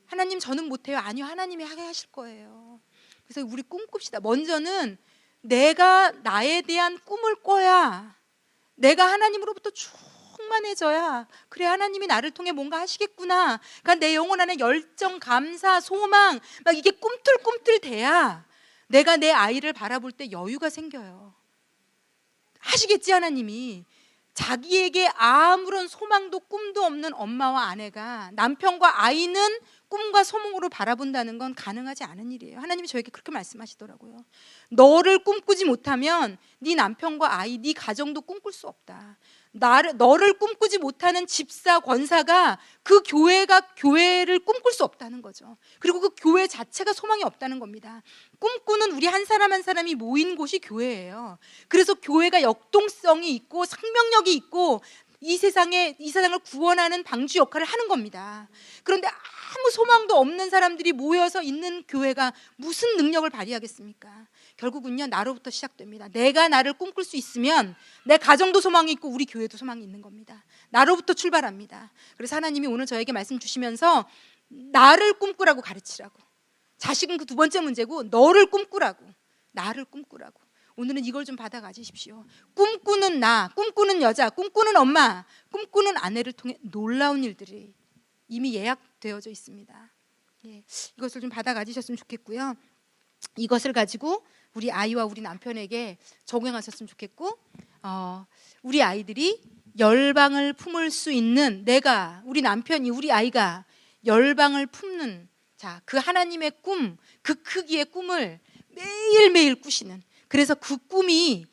하나님 저는 못해요. 아니요, 하나님이 하게 하실 거예요. 그래서 우리 꿈꿉시다. 먼저는 내가 나에 대한 꿈을 꿔야, 내가 하나님으로부터 충만해져야, 그래 하나님이 나를 통해 뭔가 하시겠구나. 그러니까 내 영혼 안에 열정, 감사, 소망 막 이게 꿈틀꿈틀 돼야 내가 내 아이를 바라볼 때 여유가 생겨요. 하시겠지 하나님이. 자기에게 아무런 소망도 꿈도 없는 엄마와 아내가 남편과 아이는 꿈과 소망으로 바라본다는 건 가능하지 않은 일이에요. 하나님이 저에게 그렇게 말씀하시더라고요. 너를 꿈꾸지 못하면 네 남편과 아이, 네 가정도 꿈꿀 수 없다. 너를 꿈꾸지 못하는 집사, 권사가 그 교회를 꿈꿀 수 없다는 거죠. 그리고 그 교회 자체가 소망이 없다는 겁니다. 꿈꾸는 우리 한 사람 한 사람이 모인 곳이 교회예요. 그래서 교회가 역동성이 있고 생명력이 있고 이 세상을 구원하는 방주 역할을 하는 겁니다. 그런데 아무 소망도 없는 사람들이 모여서 있는 교회가 무슨 능력을 발휘하겠습니까? 결국은요, 나로부터 시작됩니다. 내가 나를 꿈꿀 수 있으면 내 가정도 소망이 있고 우리 교회도 소망이 있는 겁니다. 나로부터 출발합니다. 그래서 하나님이 오늘 저에게 말씀 주시면서 나를 꿈꾸라고 가르치라고. 자식은 그 두 번째 문제고, 너를 꿈꾸라고, 나를 꿈꾸라고. 오늘은 이걸 좀 받아 가지십시오. 꿈꾸는 나, 꿈꾸는 여자, 꿈꾸는 엄마, 꿈꾸는 아내를 통해 놀라운 일들이 이미 예약되어져 있습니다. 예, 이것을 좀 받아 가지셨으면 좋겠고요. 이것을 가지고 우리 아이와 우리 남편에게 적용하셨으면 좋겠고, 우리 아이들이 열방을 품을 수 있는, 우리 남편이, 우리 아이가 열방을 품는, 자, 그 하나님의 꿈, 그 크기의 꿈을 매일매일 꾸시는, 그래서 그 꿈이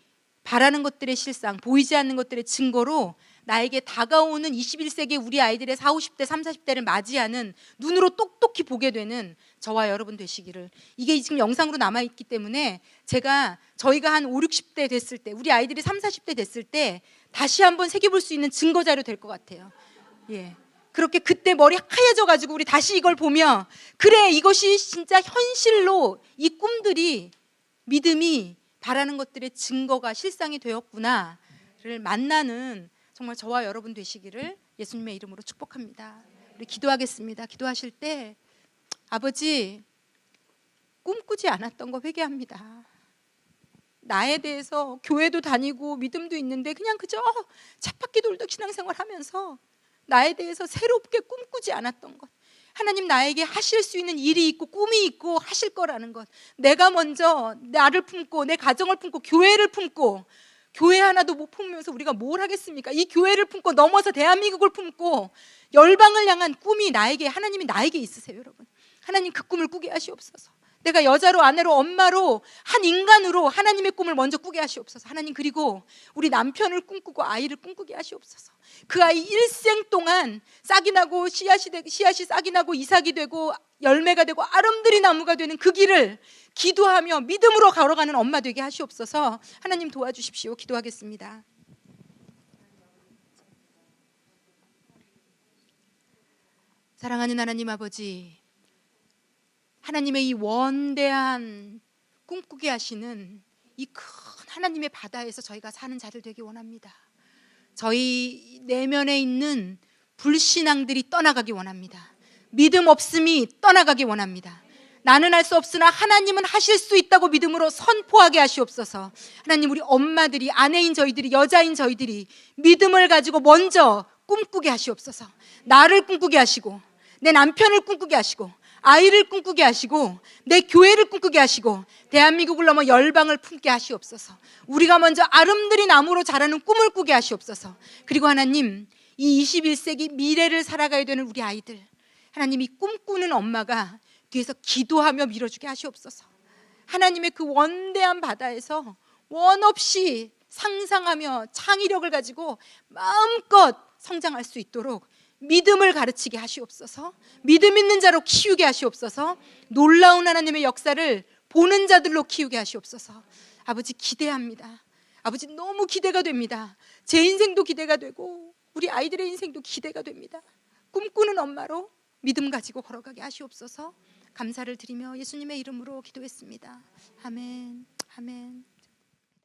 바라는 것들의 실상, 보이지 않는 것들의 증거로 나에게 다가오는 21세기 우리 아이들의 40, 50대, 30, 40대를 맞이하는, 눈으로 똑똑히 보게 되는 저와 여러분 되시기를. 이게 지금 영상으로 남아있기 때문에 저희가 한 5, 60대 됐을 때, 우리 아이들이 30, 40대 됐을 때 다시 한번 새겨볼 수 있는 증거자료 될 것 같아요. 예. 그렇게 그때 머리 하얘져 가지고 우리 다시 이걸 보며, 그래, 이것이 진짜 현실로 이 꿈들이, 믿음이 바라는 것들의 증거가 실상이 되었구나를 만나는 정말 저와 여러분 되시기를 예수님의 이름으로 축복합니다. 우리 기도하겠습니다. 기도하실 때, 아버지, 꿈꾸지 않았던 거 회개합니다. 나에 대해서 교회도 다니고 믿음도 있는데 그냥 그저 쳇바퀴 돌듯 신앙생활 하면서 나에 대해서 새롭게 꿈꾸지 않았던 것, 하나님 나에게 하실 수 있는 일이 있고 꿈이 있고 하실 거라는 것, 내가 먼저 나를 품고 내 가정을 품고 교회를 품고, 교회 하나도 못 품으면서 우리가 뭘 하겠습니까? 이 교회를 품고 넘어서 대한민국을 품고 열방을 향한 꿈이 하나님이 나에게 있으세요. 여러분, 하나님 그 꿈을 꾸게 하시옵소서. 내가 여자로, 아내로, 엄마로, 한 인간으로 하나님의 꿈을 먼저 꾸게 하시옵소서. 하나님, 그리고 우리 남편을 꿈꾸고 아이를 꿈꾸게 하시옵소서. 그 아이 일생 동안 싹이 나고 씨앗이 싹이 나고 이삭이 되고 열매가 되고 아름드리 나무가 되는 그 길을 기도하며 믿음으로 걸어가는 엄마 되게 하시옵소서. 하나님 도와주십시오. 기도하겠습니다. 사랑하는 하나님 아버지, 하나님의 이 원대한 꿈꾸게 하시는 이 큰 하나님의 바다에서 저희가 사는 자들 되기 원합니다. 저희 내면에 있는 불신앙들이 떠나가기 원합니다. 믿음 없음이 떠나가기 원합니다. 나는 할 수 없으나 하나님은 하실 수 있다고 믿음으로 선포하게 하시옵소서. 하나님, 우리 엄마들이, 아내인 저희들이, 여자인 저희들이 믿음을 가지고 먼저 꿈꾸게 하시옵소서. 나를 꿈꾸게 하시고, 내 남편을 꿈꾸게 하시고, 아이를 꿈꾸게 하시고, 내 교회를 꿈꾸게 하시고, 대한민국을 넘어 열방을 품게 하시옵소서. 우리가 먼저 아름드리 나무로 자라는 꿈을 꾸게 하시옵소서. 그리고 하나님, 이 21세기 미래를 살아가야 되는 우리 아이들, 하나님, 이 꿈꾸는 엄마가 뒤에서 기도하며 밀어주게 하시옵소서. 하나님의 그 원대한 바다에서 원 없이 상상하며 창의력을 가지고 마음껏 성장할 수 있도록 믿음을 가르치게 하시옵소서. 믿음 있는 자로 키우게 하시옵소서. 놀라운 하나님의 역사를 보는 자들로 키우게 하시옵소서. 아버지, 기대합니다. 아버지, 너무 기대가 됩니다. 제 인생도 기대가 되고 우리 아이들의 인생도 기대가 됩니다. 꿈꾸는 엄마로 믿음 가지고 걸어가게 하시옵소서. 감사를 드리며 예수님의 이름으로 기도했습니다. 아멘. 아멘.